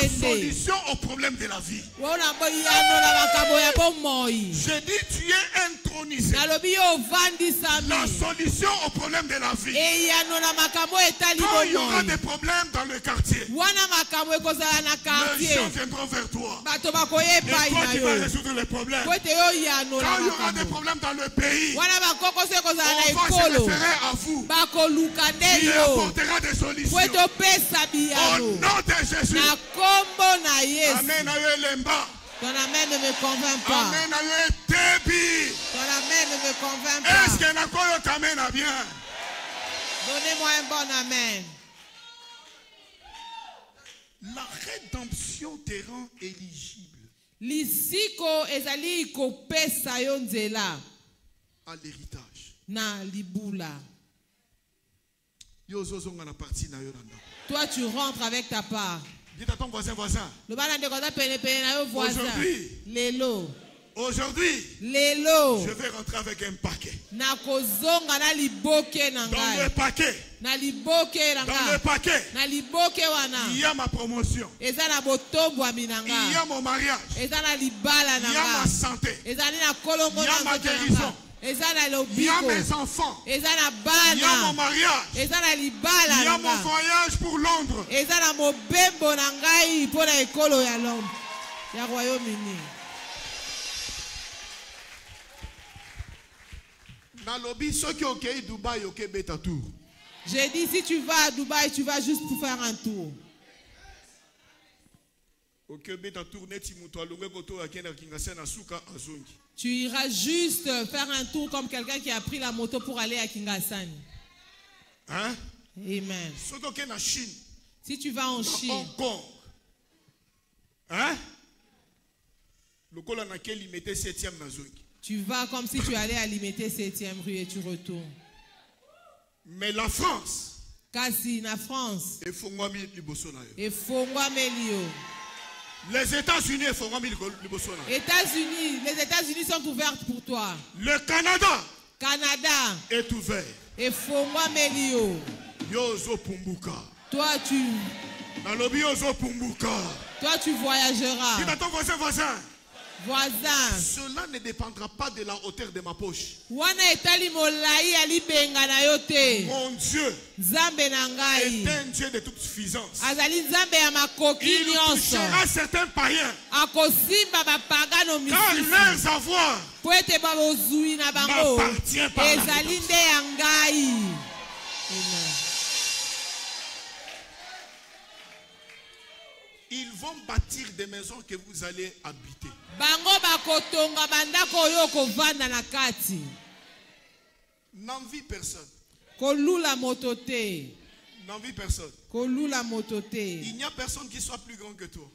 solution au problème de la vie. Je dis tu es intronisé. La solution au problème de la vie. Quand il y aura des problèmes dans le quartier, les gens viendront vers toi. Et toi tu vas résoudre les problèmes. Quand il y aura des problèmes dans le pays, on va se référer à vous. Il apportera des solutions. Au nom de Jésus. Amen. Ton amen ne me convainc pas. Amen. Ton amen ne me convainc pas. Est-ce que n'akolo t'amène à bien? Donnez-moi un bon amen. La rédemption te rend éligible à l'héritage. Na libula. Yozozonga na parti na yoranda. Toi, tu rentres avec ta part. Dis à ton voisin. Aujourd'hui, je vais rentrer avec un paquet. Dans le paquet, il y a ma promotion. Il y a mon mariage. Il y a ma santé. Il y a ma guérison. Il y a mes enfants. Il y a mon mariage. Il y a mon voyage pour Londres. J'ai dit, si tu vas à Dubaï, tu vas juste pour faire un tour. Tu iras juste faire un tour comme quelqu'un qui a pris la moto pour aller à Kingasani. Hein? Amen. Si tu vas en Chine, Hong Kong, hein? Tu vas comme si tu allais à Limité 7e rue et tu retournes. Mais la France, Kasi na France, et les États-Unis, les États-Unis sont ouverts pour toi. Le Canada est ouvert. Et toi tu voyageras. Dis à ton voisin. Cela ne dépendra pas de la hauteur de ma poche. Mon Dieu est un Dieu de toute suffisance. Il touchera certains païens. Car leurs avoirs m'appartient par la Ils vont bâtir des maisons que vous allez habiter. N'envie personne. N'envie personne. Il n'y a personne qui soit plus grand que toi.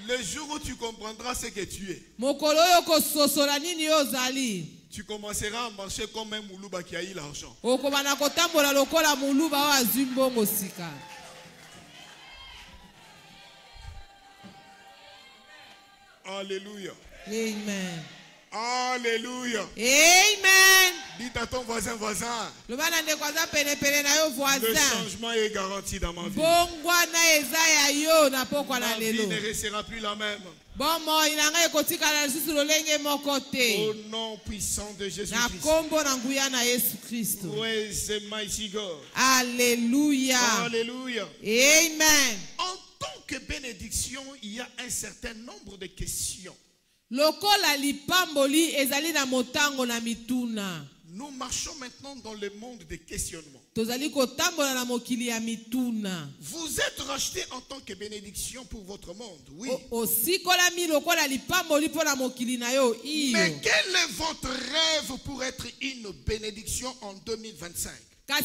Le jour où tu comprendras ce que tu es, tu commenceras à marcher comme un mouluba qui a eu l'argent. Alléluia. Amen. Alléluia. Amen. Dis à ton voisin. Le changement est garanti dans ma vie. Ma vie ne restera plus la même. Au nom puissant de Jésus-Christ. Praise the mighty God. Alléluia. Alléluia. Amen. En tant que bénédiction, il y a un certain nombre de questions. Nous marchons maintenant dans le monde des questionnements. Vous êtes rachetés en tant que bénédiction pour votre monde, oui. Mais quel est votre rêve pour être une bénédiction en 2025? Quel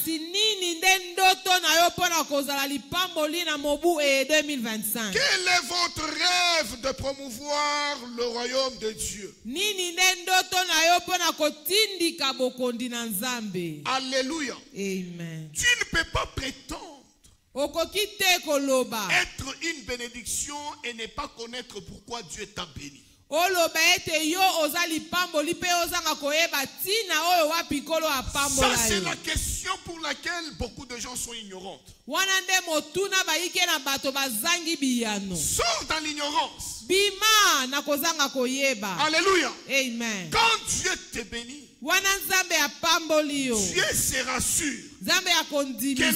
est votre rêve de promouvoir le royaume de Dieu? Alléluia. Amen. Tu ne peux pas prétendre être une bénédiction et ne pas connaître pourquoi Dieu t'a béni. Ça, c'est la question pour laquelle beaucoup de gens sont ignorantes. Sors dans l'ignorance. Alléluia. Amen. Quand Dieu te bénit, Dieu sera sûr que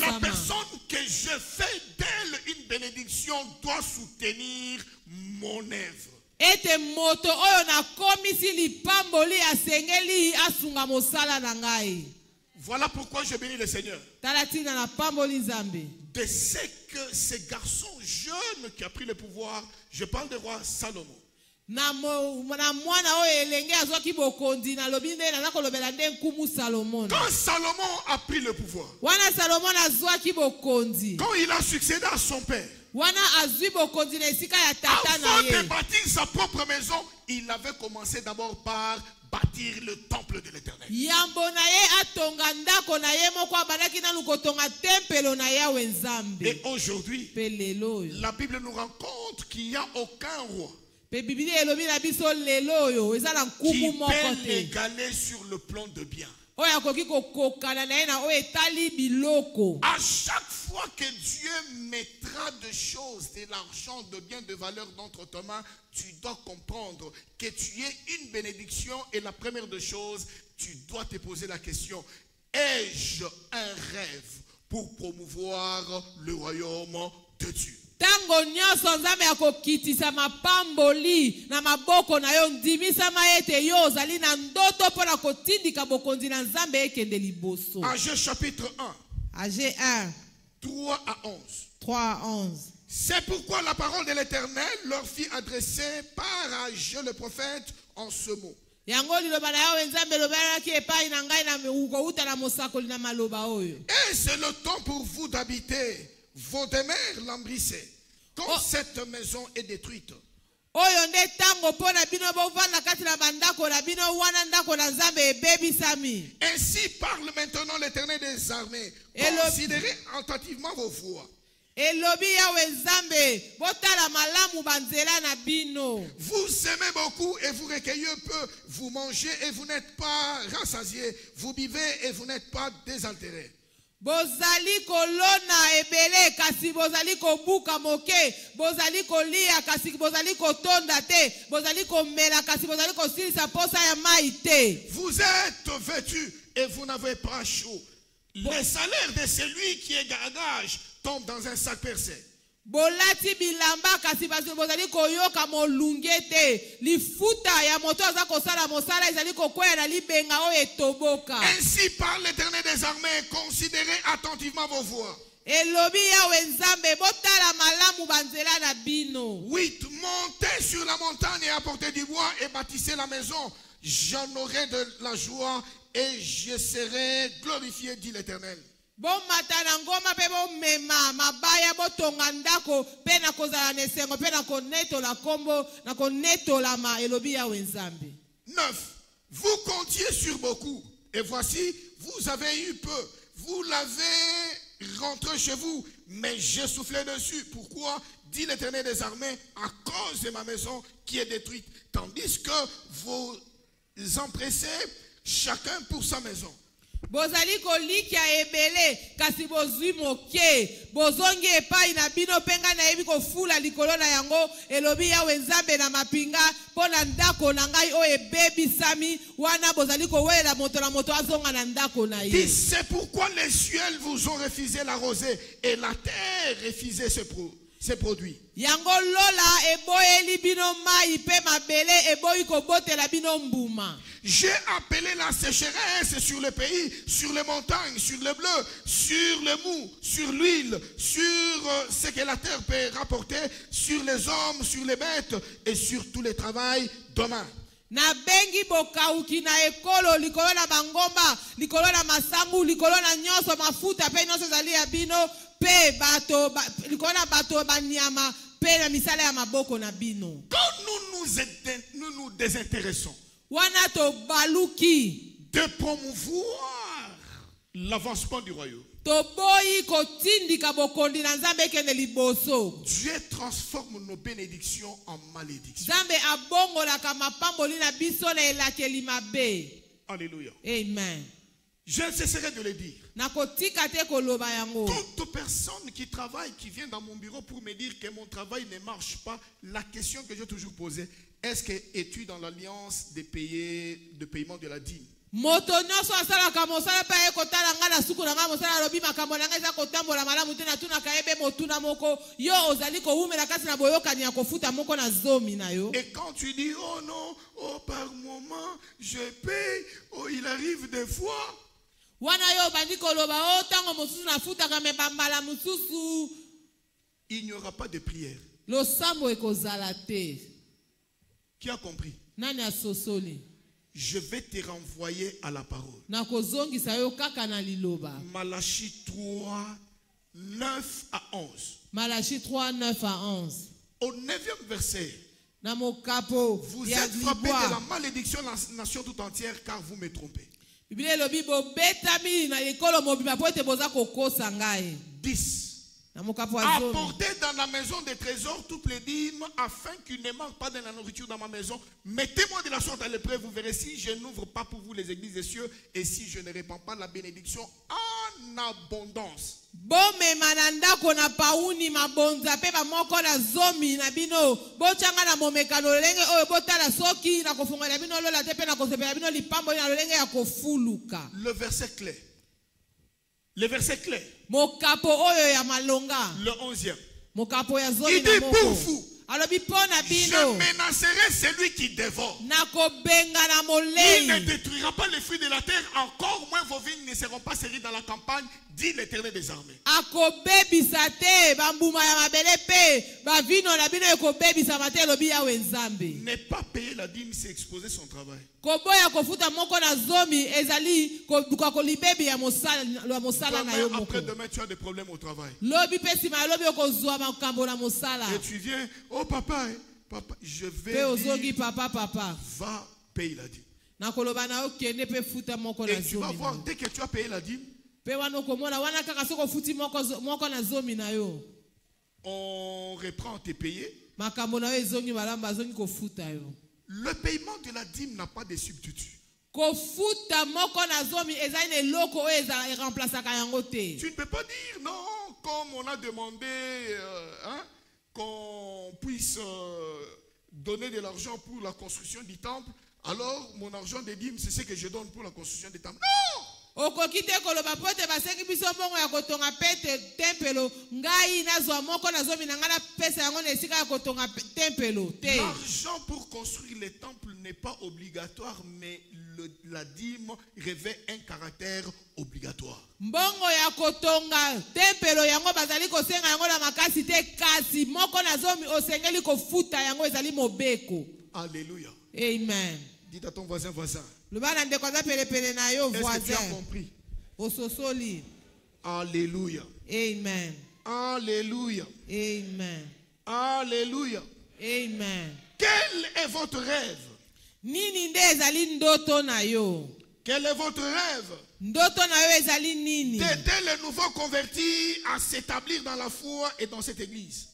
la personne que je fais d'elle une bénédiction doit soutenir mon œuvre. Voilà pourquoi je bénis le Seigneur. De ce que ce garçon jeune qui a pris le pouvoir, je parle de roi Salomon. Quand Salomon a pris le pouvoir, quand il a succédé à son père, avant de bâtir sa propre maison, il avait commencé d'abord par bâtir le temple de l'Éternel. Et aujourd'hui, la Bible nous rend compte qu'il n'y a aucun roi qui peut l'égaler sur le plan de bien. À chaque fois que Dieu mettra des choses, de l'argent, de biens, de valeur d'entre tes mains, tu dois comprendre que tu es une bénédiction. Et la première des choses, tu dois te poser la question: ai-je un rêve pour promouvoir le royaume de Dieu? Tango nyonso nzambe akokitisa mapamboli na maboko na yo ndimisa maete yo ozali na ndoto mpona kotindika bokonzi na nzambe ekende liboso. Agé chapitre 1. Agé 1. 3 à 11. 3 à 11. C'est pourquoi la parole de l'Éternel leur fit adresser par Agé le prophète en ce mot. Yango liloba na yo nzambe lobelaki epai na ngai na ukouta na mosakoli na maloba oyo. Et c'est le temps pour vous d'habiter vos demeures lambrissées, quand cette maison est détruite. Ainsi parle maintenant l'Éternel des armées. Considérez attentivement vos voies. Vous aimez beaucoup et vous recueillez peu. Vous mangez et vous n'êtes pas rassasiés. Vous buvez et vous n'êtes pas désaltérés. Bozali kolona ebele kasi bozali kobuka moke, bozali kolia kasi bozali kotonda te, bozali komela kasi bozali kosilisa posa ya maite. Vous êtes vêtus et vous n'avez pas chaud. Le salaire de celui qui est gagage tombe dans un sac percé. Bolati bilamba kasi bozali koyoka molungete lifuta ya moto aza kosala mosala ezali kokwea na libenga o etoboka. Ainsi parle l'Éternel des armées, considérez attentivement vos voies. Elobi ya wenzambe botala malamu banzela na bino. 8. Montez sur la montagne et apportez du bois et bâtissez la maison. J'en aurai de la joie et je serai glorifié, dit l'Éternel. Bon matana ngoma pe bon mema mabaya botonga ndako pe na kozala nesengo pe na koneto la kombo na koneto la ma elobi ya wenzambe. 9. Vous comptiez sur beaucoup et voici vous avez eu peu. Vous l'avez rentré chez vous, mais j'ai soufflé dessus. Pourquoi? Dit l'Éternel des armées, à cause de ma maison qui est détruite, tandis que vous empressez chacun pour sa maison. Bozali kolikia ebele kasi bozwi moke bozongi epai na bino penga na yebi kofula likolo na yango elobi ya wenzambe na mapinga pona ndako na ngai o ebebisami wana bozali kowela moto na moto azonga na ndako na ye. C'est pourquoi les cieux vous ont refusé la rosée et la terre refusé ses produits. Yango lola eboyeli bino mai pe mabele eboyi kobotela bino mbuma. J'ai appelé la sécheresse sur le pays, sur les montagnes, sur le bleu, sur le mou, sur l'huile, sur ce que la terre peut rapporter, sur les hommes, sur les bêtes et sur tout le travail d'homme. Na bengi bokauki na ekolo likolo na bangomba likolo na masangu likolo na nyonso mafuta pe nyonso zali ya bino pe bato likolo na bato banyama pe na misala ya maboko na bino. Quand nous nous désintéressons de promouvoir l'avancement du royaume, Dieu transforme nos bénédictions en malédictions. Alléluia. Amen. Je ne cesserai de le dire. Toute personne qui travaille, qui vient dans mon bureau pour me dire que mon travail ne marche pas, la question que j'ai toujours posée, est-ce que es-tu dans l'alliance de paiement de la dîme? Moto nyonso asalaka mosala pa ekotala nga na suku na nga mosala lobi makambo na nga eza kotambola malamu te na tuna kayebe motuna moko yo ozali koumela kasi na boyokani ya kofuta moko na zomi na yo. Et quand tu dis oh non, oh par moment je paye, oh il arrive des fois. Wana yo bandi koloba oh tango mosusu na futa ka me bambala mosusu. Il n'y aura pas de prière. Lo sambo ekozala te. Qui a compris? Nani asosoli? Je vais te renvoyer à la parole. Malachie 3, 9 à 11. Malachie 3, 9 à 11. Au 9e verset, Vous êtes frappés de la malédiction de la nation tout entière car vous me trompez. 10. Apportez dans la maison des trésors toutes les dîmes afin qu'il ne manque pas de la nourriture dans ma maison. Mettez-moi de la sorte à l'épreuve, vous verrez si je n'ouvre pas pour vous les églises des cieux et si je ne répands pas la bénédiction en abondance. Le verset clé. Le verset clé. Le 11e. Il dit pour vous. Je menacerai celui qui dévore. Il ne détruira pas les fruits de la terre, encore moins vos vignes ne seront pas serrées dans la campagne, dit l'Éternel des armées. Ne pas payer la dîme, c'est exposer son travail. Après-demain, tu as des problèmes au travail. Et tu viens, oh papa, papa, je vais dire, va payer la dîme. Et tu vas voir, dès que tu as payé la dîme, on reprend tes payés. Le paiement de la dîme n'a pas de substitut. Tu ne peux pas dire non, comme on a demandé qu'on puisse donner de l'argent pour la construction du temple. Alors mon argent de dîme, c'est ce que je donne pour la construction du temple. Non! L'argent pour construire les temples n'est pas obligatoire, mais la dîme revêt un caractère obligatoire. Alléluia. Amen. Dites à ton voisin. Est-ce que tu as compris? Alléluia. Amen. Alléluia. Amen. Alléluia. Amen. Quel est votre rêve? Quel est votre rêve? D'aider les nouveaux convertis à s'établir dans la foi et dans cette église.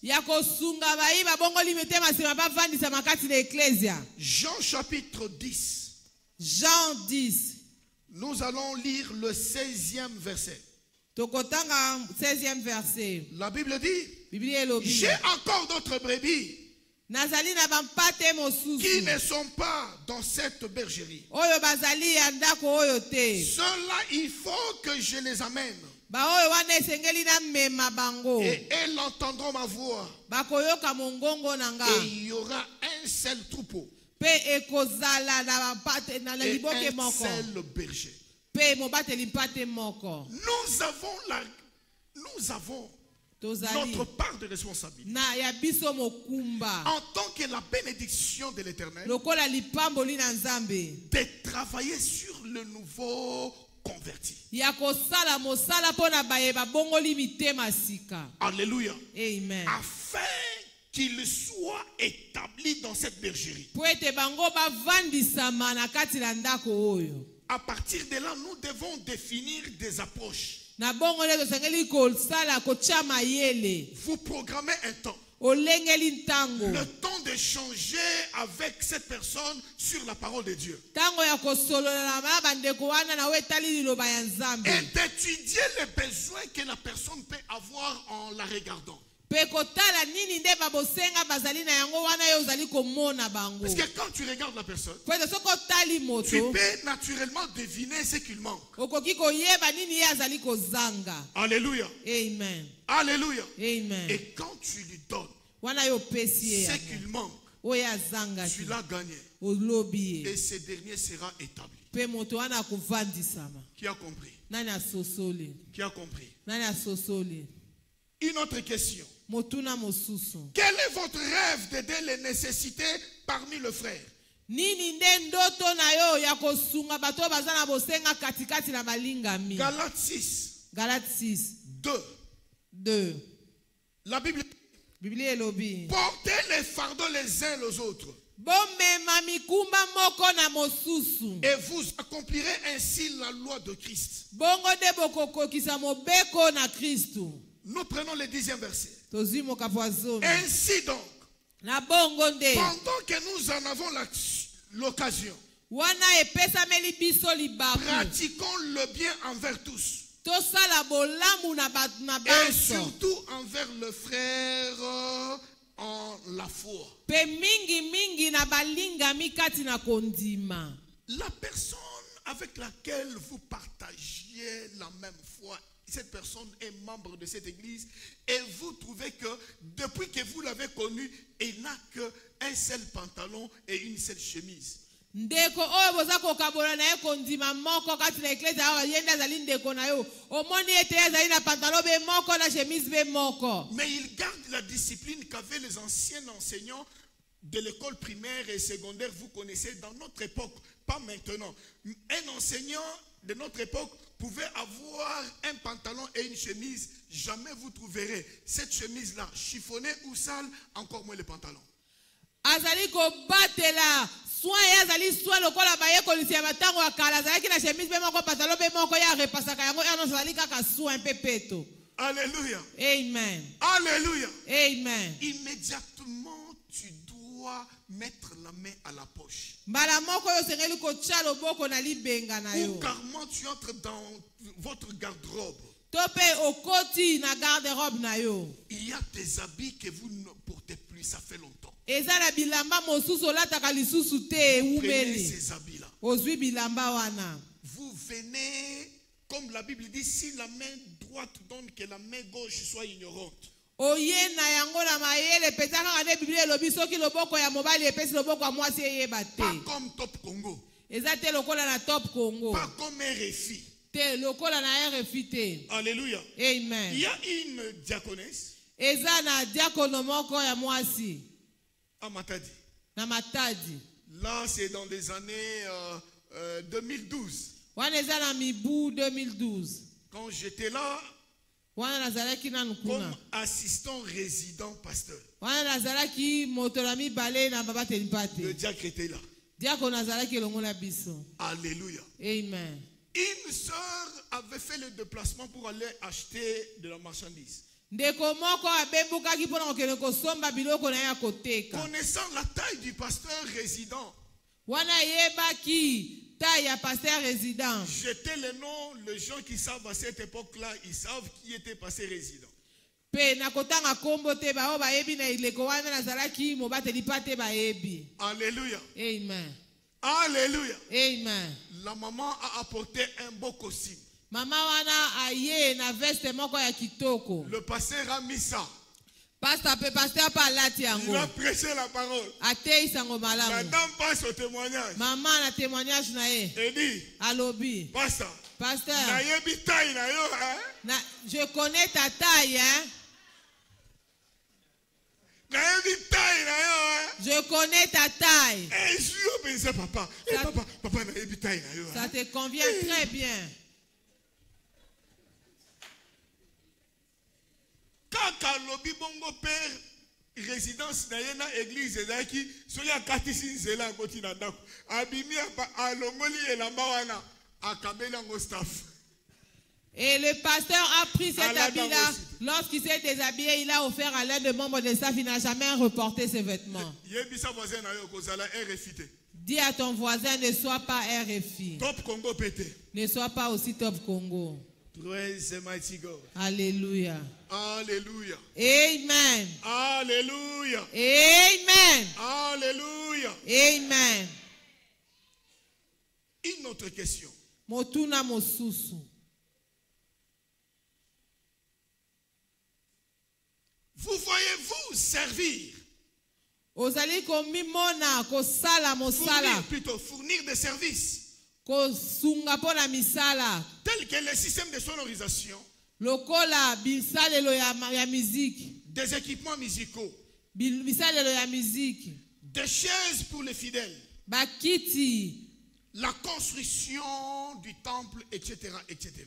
Jean chapitre 10. Jean 10. Nous allons lire le 16e verset. 16e verset. La Bible dit, j'ai encore d'autres brebis qui ne sont pas dans cette bergerie. Ceux-là, il faut que je les amène. Et elles entendront ma voix. Et il y aura un seul troupeau. Et un seul berger. Nous avons notre part de responsabilité. En tant que la bénédiction de l'Éternel, de travailler sur le nouveau converti. Alléluia. Amen. Afin qu'il soit établi dans cette bergerie. À partir de là, nous devons définir des approches. Vous programmez un temps. Le temps d'échanger avec cette personne sur la parole de Dieu. Et d'étudier les besoins que la personne peut avoir en la regardant. Parce que quand tu regardes la personne, tu peux naturellement deviner ce qu'il manque. Alléluia. Amen. Alléluia. Amen. Et quand tu lui donnes ce qu'il manque, tu l'as gagné. Et ce dernier sera établi. Qui a compris? Qui a compris? Une autre question. Quel est votre rêve d'aider les nécessités parmi les frères? Galates 6. 2. La Bible dit, Portez les fardeaux les uns aux autres. Et vous accomplirez ainsi la loi de Christ. Nous prenons le 10e verset. Ainsi donc, pendant que nous en avons l'occasion, pratiquons le bien envers tous. Et surtout envers le frère en la foi. La personne avec laquelle vous partagiez la même foi, cette personne est membre de cette église et vous trouvez que depuis que vous l'avez connu, il n'a qu'un seul pantalon et une seule chemise. Ndeko oyo boza kokabola na ye kondima moko kati na eklezia awa yenda azali ndeko na yo omoni ete azali na pantalon be moko na chemise be moko. Mais il garde la discipline qu'avaient les anciens enseignants de l'école primaire et secondaire. Vous connaissez dans notre époque, pas maintenant. Un enseignant de notre époque pouvait avoir un pantalon et une chemise. Jamais vous trouverez cette chemise là chiffonnée ou sale, encore moins le pantalon. Azali ko batela soin azali soin lokola baye ko lisia matango akala azali na chemise be moko pantalon be moko ya repasaka yango ya no azali kaka soin pepeto. Alléluia. Amen. Alléluia. Amen. Immédiatement tu dois mettre la main à la poche. Mbala moko yo sengeli ko tcha loboko na libenga na yo. Ou carrément tu entres dans votre garde-robe. Tope okoti na garde-robe na yo. Il y a des habits que vous ne portez plus, ça fait longtemps. Prenez ces habits-là. Vous venez, comme la Bible dit, si la main droite donne que la main gauche soit ignorante. Pas comme Top Congo. Pas comme RFI. Alléluia. Amen. Il y a une diaconesse. À Matadi. Là, c'est dans les années 2012. Quand j'étais là, comme assistant résident pasteur, le diacre était là. Alléluia. Amen. Une sœur avait fait le déplacement pour aller acheter de la marchandise. Connaissant la taille du pasteur résident, j'étais le nom, les gens qui savent à cette époque-là, ils savent qui était pasteur résident. Alléluia. Amen. Alléluia. Amen. La maman a apporté un beau costume. Le pasteur a mis ça. Il a prêché la parole. La dame passe au témoignage. Elle dit, Pasteur, je connais ta taille, hein? Je connais ta taille. Ça te convient très bien. Kaka lobi bongo père résidence na yena église ezaki soki akatisi nzela akoti na ndako abimi alongoli elamba wana akabeli yango staff. Et le pasteur a pris cet habit-là. Lorsqu'il s'est déshabillé, il a offert à l'un des membres de staff. Il n'a jamais reporté ses vêtements. Dis à ton voisin, ne sois pas RFI. Top Congo pété. Ne sois pas aussi Top Congo. Praise the mighty God. Alléluia. Alléluia. Amen. Alléluia. Amen. Alléluia. Amen. Une autre question. Motuna mosusu. Vous voyez-vous servir? Fournir des services. Tel que le système de sonorisation. Des équipements musicaux. Des chaises pour les fidèles. la construction du temple, etc. etc.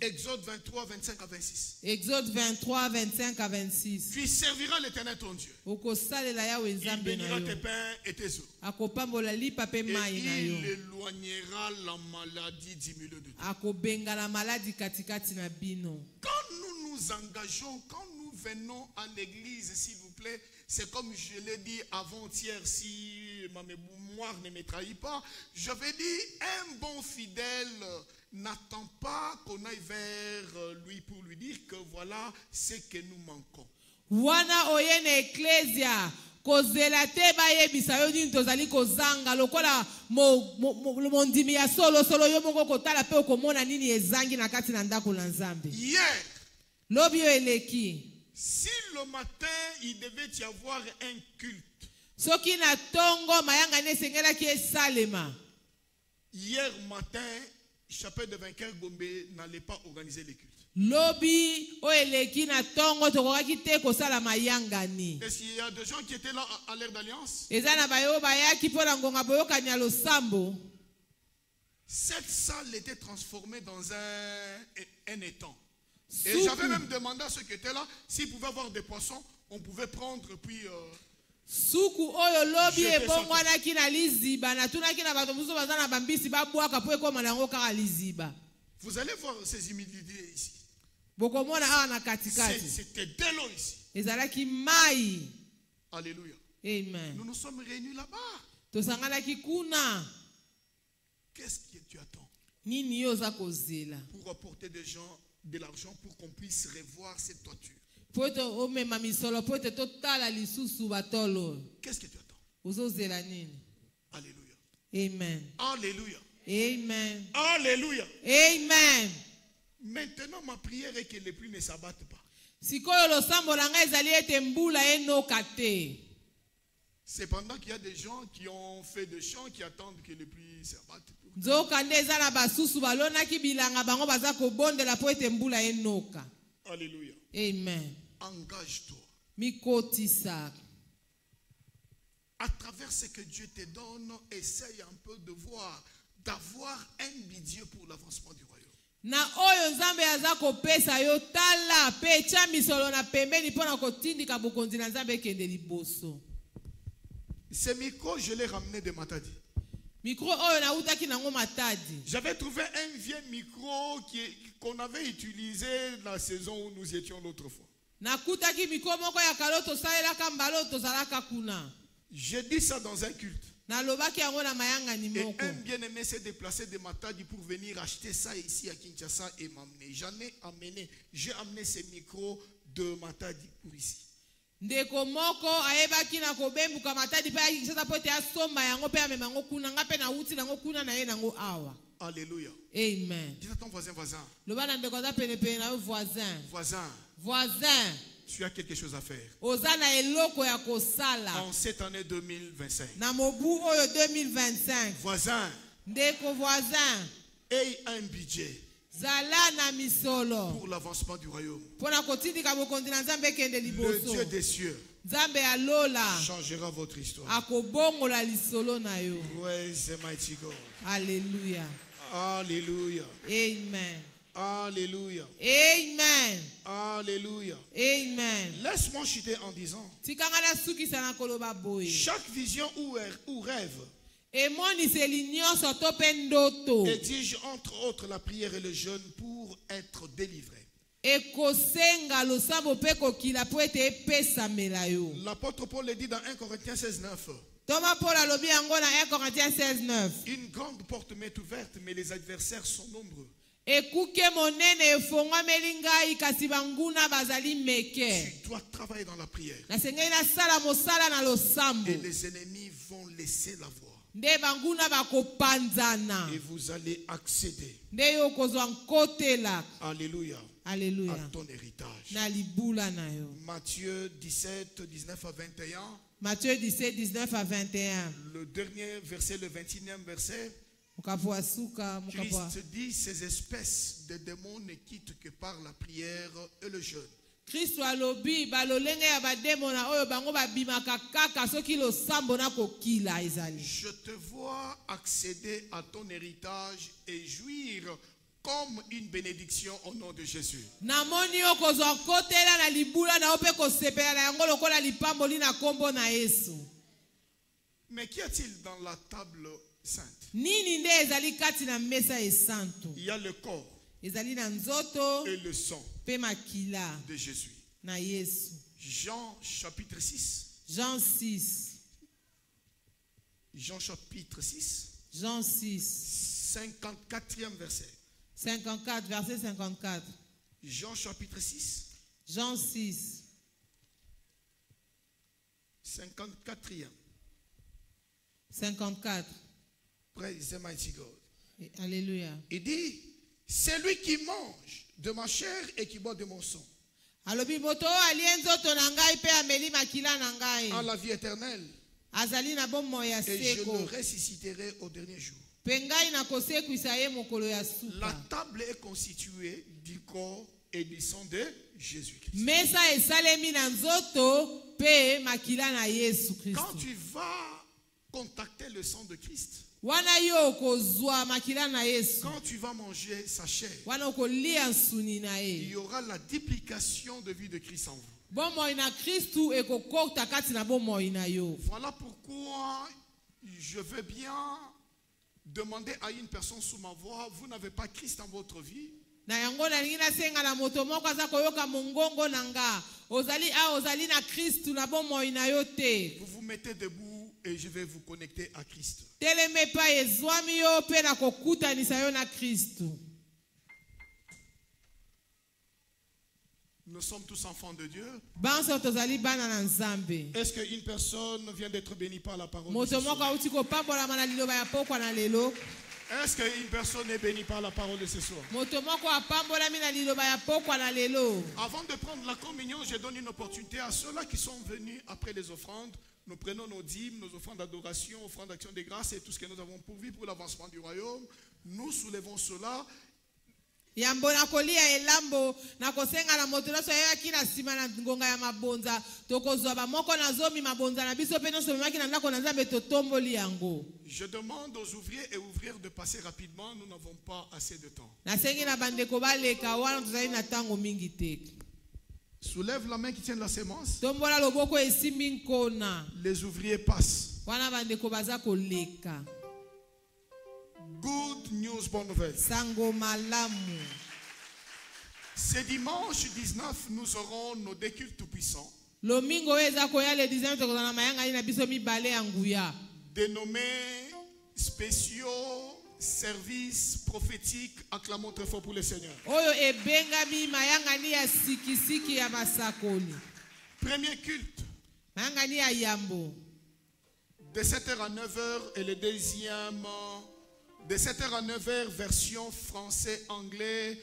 Exode 23, 25 à 26. Exode 23, 25 à 26. Tu serviras l'Éternel ton Dieu. Il bénira tes pains et tes eaux. Et il éloignera la maladie du milieu de toi. Quand nous nous engageons, quand nous venons en église, s'il vous plaît, c'est comme je l'ai dit avant-hier, si ma mémoire ne me trahit pas, j'avais dit, un bon fidèle n'attend pas qu'on aille vers lui pour lui dire que voilà ce que nous manquons. Wana oyene ecclesia kozela te bayebisa yo nini tozali kozanga lokola mondimi ya solo yo moko kotala pe okomona nini ezangi na kati na ndako na Nzambe. Hier, lobi yo eleki, si le matin il devait y avoir un culte, soki na tongo mayanga ne sengelaki esalema, hier matin, Chapelle de Vainqueur Gombe n'allait pas organiser les cultes. Lobi o eleki na tongo tokokaki te kosala mayanga ni. Est-ce qu'il y a des gens qui étaient là à l'ère d'alliance? Eza na bayo bayaki po na ngonga boyokani ya losambo. Cette salle était transformée dans un étang. Et j'avais même demandé à ceux qui étaient là s'ils pouvaient avoir des poissons, on pouvait prendre puis suku oyo lobi ebongwanaki na liziba na tunaki na bato mosusu baza na bambisi babwaka po ekoma nango kaka liziba. Vous allez voir ces humilités ici. Bokomona awa na katikati. C'était de l'eau ici. Ezalaki mai. Alléluia. Amen. Nous nous sommes réunis là-bas. Tosanganaki kuna. Qu'est-ce que tu attends? Nini yo za kozela? Pour apporter des gens de l'argent pour qu'on puisse revoir cette toiture. Qu'est-ce que tu attends? Alléluia. Amen. Alléluia. Amen. Alléluia. Amen. Maintenant, ma prière est que les pluies ne s'abattent pas. Cependant qu'il y a des gens qui ont fait des chants qui attendent que les pluies s'abattent. Alléluia. Amen. Engage-toi. À travers ce que Dieu te donne, essaye un peu de voir, d'avoir un budget pour l'avancement du royaume. Ce micro, je l'ai ramené de Matadi. J'avais trouvé un vieux micro qu'on avait utilisé la saison où nous étions l'autre fois. J'ai dit ça dans un culte. Et un bien-aimé s'est déplacé de Matadi pour venir acheter ça ici à Kinshasa et m'amener. J'ai amené ce micro de Matadi pour ici. Ndeko moko ayebaki na kobembuka Matadi pa Kinshasa pote asomba yango pe amemango kuna ngape na uti nango kuna na ye nango awa. Alléluia. Amen. Dis à ton voisin. Lobana ndeko za pene pene na voisin. Voisin. Tu as quelque chose à faire. Ozana eloko ya kosala. En cette année 2025. Na mobu oyo 2025. Voisin. Ndeko voisin. Aie un budget. Zalana misolo. Pour l'avancement du royaume. Le Dieu des cieux changera votre histoire. Praise the mighty God. Alléluia. Alléluia. Amen. Alléluia. Amen. Alléluia. Amen. Laisse-moi chuter en disant, chaque vision ou rêve exige entre autres la prière et le jeûne pour être délivré. L'apôtre Paul le dit dans 1 Corinthiens 16:9. Une grande porte m'est ouverte, mais les adversaires sont nombreux. Tu dois travailler dans la prière. Et les ennemis vont laisser la voie. Et vous allez accéder. Alléluia. Alléluia. À ton héritage. Matthieu 17, 19 à 21. Matthieu 17, 19 à 21. Le dernier verset, le 21e verset. Christ dit, ces espèces de démons ne quittent que par la prière et le jeûne. Kristo alobi balolenge ya bademona oyo bango babimaka kaka soki losambo na kokila ezali. Je te vois accéder à ton héritage et jouir comme une bénédiction au nom de Jésus. Namoni okozwa kotela na libula na ope kosepela na yango lokola lipamboli na kombo na Yesu. Mais qu'y a-t-il dans la table sainte? Nini nde ezali kati na mesa esantu? Il y a le corps ezali na nzoto et le sang pe makila de Jésus. na Yesu. Jean chapitre 6. Jean 6. Jean chapitre 6. Jean 6. 54e verset. 54, verset 54. Jean chapitre 6. Jean 6. 54e. 54. Praise the mighty God. Alléluia. Il dit, c'est lui qui mange de ma chair et qui boit de mon sang. Alobi moto alienzo to na ngai pe ameli makila na ngai. En la vie éternelle. Azali na bomoi ya seko. Et je le ressusciterai au dernier jour. Pengai na kosekwisa ye mokolo ya suka. La table est constituée du corps et du sang de Jésus-Christ. Mesa esalemi na nzoto pe makila na Yesu Kristo. Quand tu vas contacter le sang de Christ, wana yo kozwa makila na Yesu, quand tu vas manger sa chair, wana kolia nsuni na ye, il y aura la duplication de vie de Christ en vous. Bomoi na Kristu ekokota kati na bomoi na yo. Voilà pourquoi je veux bien demander à une personne sous ma voix, vous n'avez pas Christ dans votre vie? Na yango na ngina senga na moto moko aza koyoka mongongo nanga. Ozali na Kristu na bomoi na yo te. Vous vous mettez debout et je vais vous connecter à Christ. Teleme pa ezwami yo pe na kokutanisa yo na Kristu. Nous sommes tous enfants de Dieu. Est-ce qu'une personne vient d'être bénie par la parole de Dieu? Est-ce qu'une personne est bénie par la parole de ce soir? Avant de prendre la communion, je donne une opportunité à ceux-là qui sont venus après les offrandes. Nous prenons nos dîmes, nos offrandes d'adoration, offrandes d'action de grâce et tout ce que nous avons pourvu pour l'avancement du royaume. Nous soulevons cela. Yambona kolia elambo na kosenga na moto na so ya kina sima na ngonga ya mabonza tokozwa ba moko na zomi mabonza na biso pe no so maki na ndako na Nzambe totomboli yango. Je demande aux ouvriers et ouvrières de passer rapidement, nous n'avons pas assez de temps. Na sengi na bandeko baleka wana tuzali na tango mingi te. Soulève la main qui tient la sémence. Tombola loboko esimbi nkona. Les ouvriers passent. Wana bandeko baza koleka. Good news, bonne nouvelle. Sango malamu. Ce dimanche 19, nous aurons nos deux cultes tout-puissants. Lomingo eza koya le 19 tokozana mayanga ni na biso mibale ya nguya. Dénommés spéciaux services prophétiques, acclamons très fort pour le Seigneur. Oyo ebengami mayanga ni ya sikisiki ya masakoli. Premier culte. Mayanga ni ya yambo. De 7h à 9h et le deuxième de 7h à 9h version français-anglais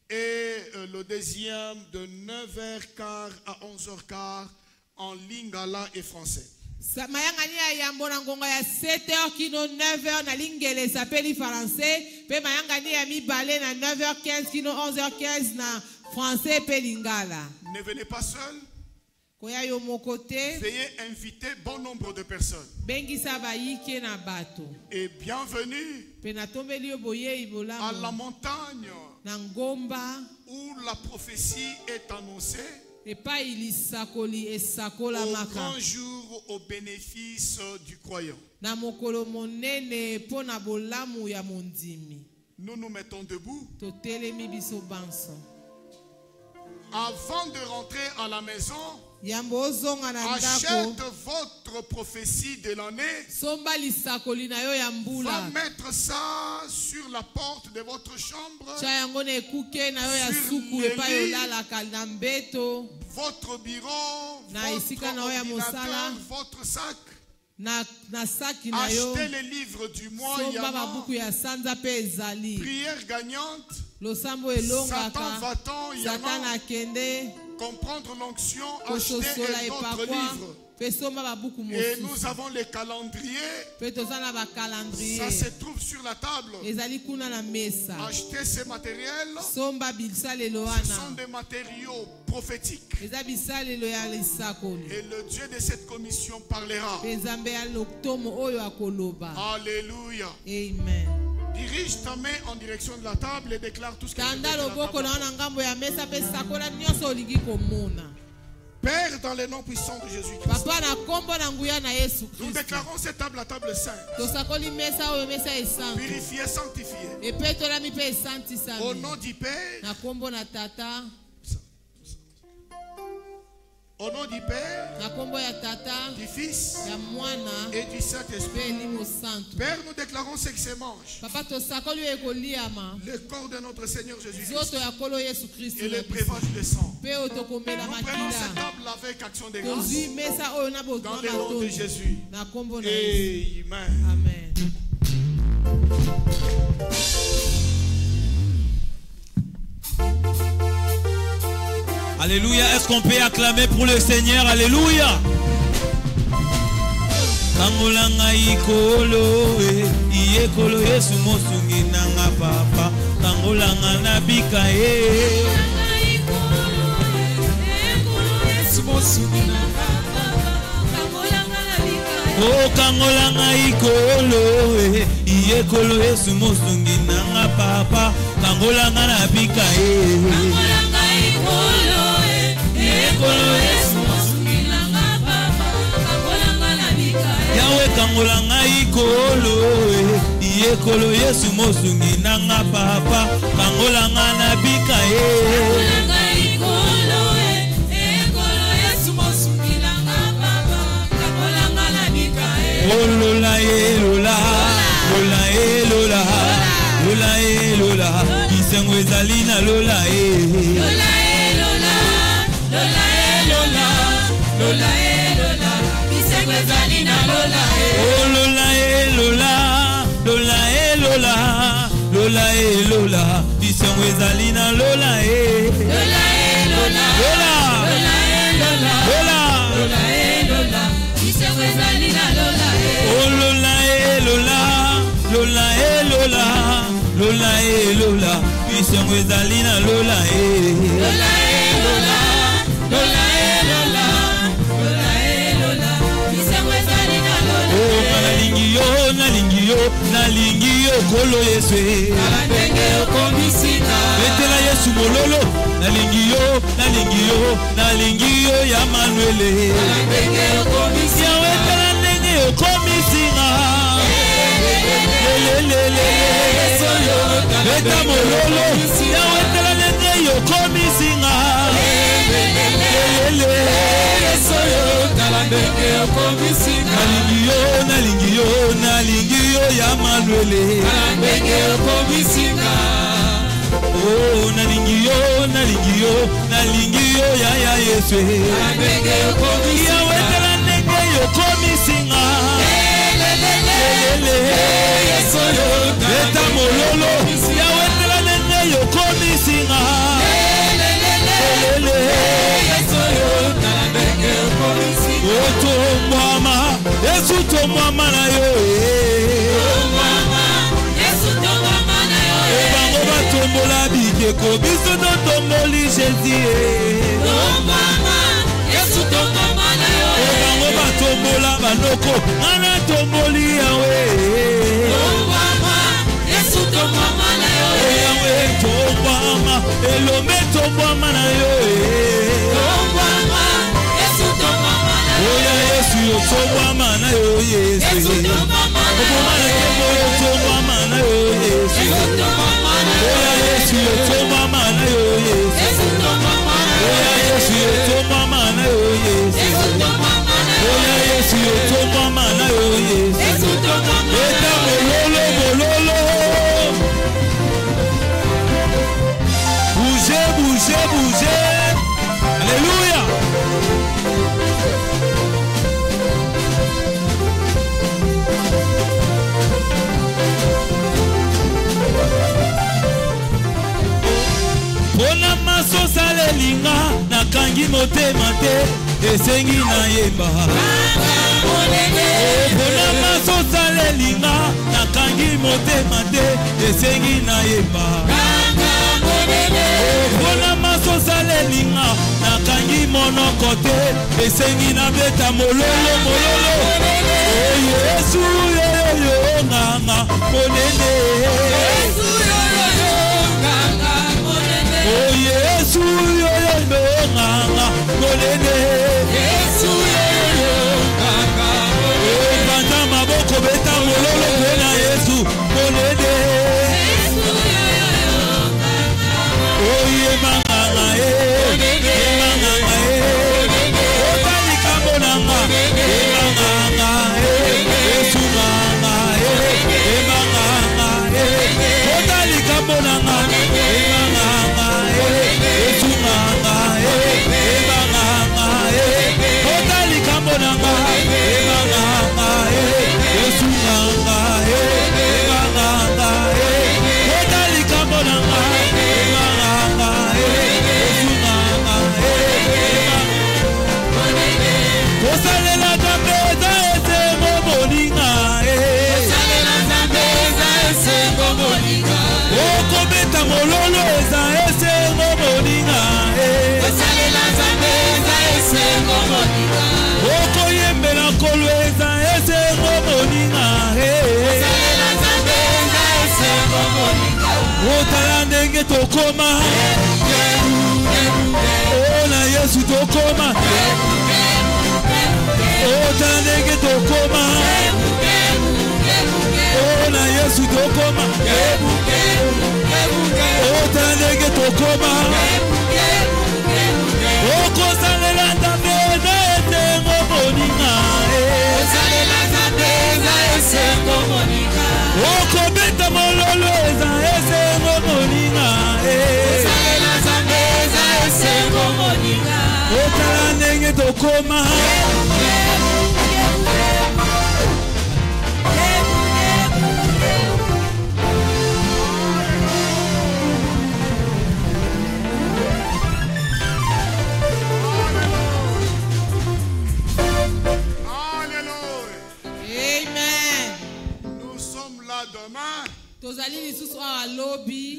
et le deuxième de 9h15 à 11h15 en lingala et français. Mayangani ya yambo na ngonga ya 7h kino 9h na lingele s'appelle français pe mayangani ya mibale na 9h15 kino 11h15 na français pe lingala. Ne venez pas seul. Veuillez inviter bon nombre de personnes. Et bienvenue à la montagne où la prophétie est annoncée. Au grand jour au bénéfice du croyant. Nous nous mettons debout. Avant de rentrer à la maison, achète votre prophétie de l'année. Va mettre ça sur la porte de votre chambre, sur le lit, votre bureau, votre ordinateur, votre sac. Achetez les livres du mois, prière gagnante, Satan va-t'en, comprendre l'onction, acheter d'autres livres. Et nous avons les calendriers. Ça se trouve sur la table. Acheter ces matériels. Ce sont des matériaux prophétiques. Et le Dieu de cette commission parlera. Alléluia. Amen. Dirige ta main en direction de la table et déclare tout ce que tu veux. Père, dans le nom puissant de Jésus-Christ, nous déclarons cette table la table sainte, purifiée, sanctifiée. Au nom du Père, au nom du Père, du Fils et du Saint-Esprit. Père, nous déclarons ce qui se mange. Le corps de notre Seigneur Jésus-Christ et le breuvage de sang. Nous prenons cette table avec action de grâce dans le nom de Jésus. Amen. Amen. Alléluia. Est-ce qu'on peut acclamer pour le Seigneur? Alléluia. Kangolanga ikolo iekolo Yesu mosungi nanga papa. Kangolanga nabika Oh kangolanga ikolo iekolo Yesu mosungi nanga papa. Kangolanga nabika Yahweh kangolanga ikolo iekolo Yesu mosungi nanga papa kangolanga nabika Lola lola lola lola lola lola isengo ezali na lola lola lola lola lola lola isengo ezali na lola lola lola lola lola lola lola isengo ezali na lola lola lola lola lola lola lola isengo ezali na lola lola lola lola lola lola lola isengo ezali na lola lola lola lola lola lola isengo ezali na lola oh nalingi yo kolo Yesu ndenge okomisika betela Yesu mololo nalingi yo ya Manuele ndenge okomisika wetela ndenge okomisika beta mololo ya wetela ndenge okomisika nalingi yo ya Manuele oh nalingi yo ya Yesu ya wetela ndenge okomisika beta mololo ya wetela ndenge okomisika Otomwama Yesu tomwama na yo Bango batombola bikeko biso no tomboli Jésus Yesu tomwama na yo Bango batombola banoko ana tomboli yawe Yesu tomwama na yo yawe tomwama elome tomwama na yo Yesu tomwama na yo Yesu tomwama na yo Yesu Yesu tomwama na yo Yesu Yesu tomwama na yo Yesu Yesu tomwama na yo Yesu eta mololo bougez Alléluia. Pona maso salelinga na nakangi motema te esengi na yeba mpona masosa lelinga nakangi motema te esengi na yeba mpona masosa lelinga nakangi monoko te esengi na beta mololo mololo Yesu yoyo nganga monene Oh Yesu yoyo nganga monene Yesu yoyo nganga monene banda maboko beta mololo pena Yesu monene Yesu yoyo nganga Oh ye manganga manganga otali kabonanga manganga Yesu nganga manganga otali kabonanga mololo eza esengo moninga osalela nzambe eza esengo moninga okoyembela nkolo eza esengo moninga osalela nzambe eza esengo moninga otala ndenge tokoma ona Yesu tokoma otala ndenge tokoma ona Yesu tokoma otandenge tokoma okosalela nzambe eza esengo moninga osalela nzambe eza esengo moninga okobeta mololo eza esengo moninga osalela nzambe eza esengo moninga otala ndenge tokoma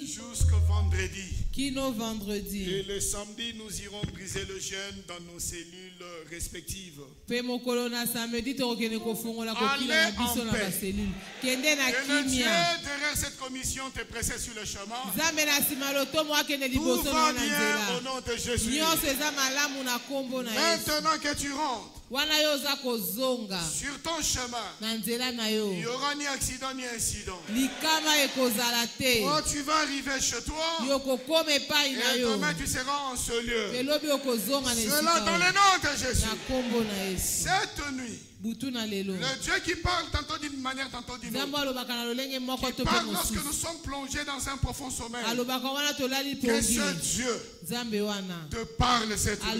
jusqu'au vendredi. vendredi. Et le samedi, nous irons briser le jeûne dans nos cellules respectives. Allez en paix. Que le Dieu derrière cette commission te presse sur le chemin. Tout va bien au nom de Jésus. Maintenant que tu rentres sur ton chemin, il n'y aura ni accident ni incident. Quand tu vas arriver chez toi, et demain tu seras en ce lieu. Cela dans le nom de Jésus. Cette nuit, le Dieu qui parle tantôt d'une manière, tantôt d'une autre, qui parle lorsque nous sommes plongés dans un profond sommeil, que ce Dieu te parle cette nuit. Au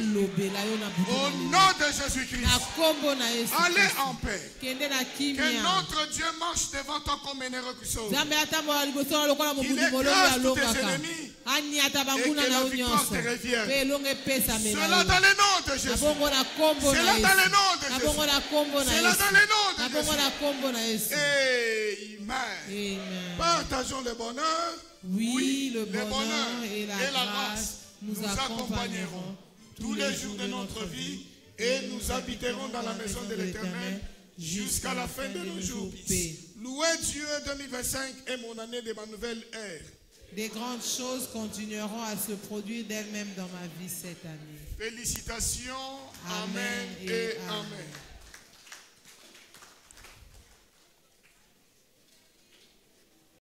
nom de Jésus-Christ, allez en paix. Que notre Dieu marche devant toi comme un héros qui sauve. Qu'il écrase tous tes ennemis et que la victoire te revienne. Cela dans le nom de Jésus. Cela dans le nom de Jésus. Cela dans le nom de Jésus. Amen. Partageons le bonheur. Oui, le bonheur et la grâce nous accompagneront tous les jours de notre vie et nous habiterons dans la maison de l'Éternel jusqu'à la fin de nos jours. Louez Dieu, 2025 est mon année de ma nouvelle ère. Des grandes choses continueront à se produire d'elles-mêmes dans ma vie cette année. Félicitations. Amen et amen.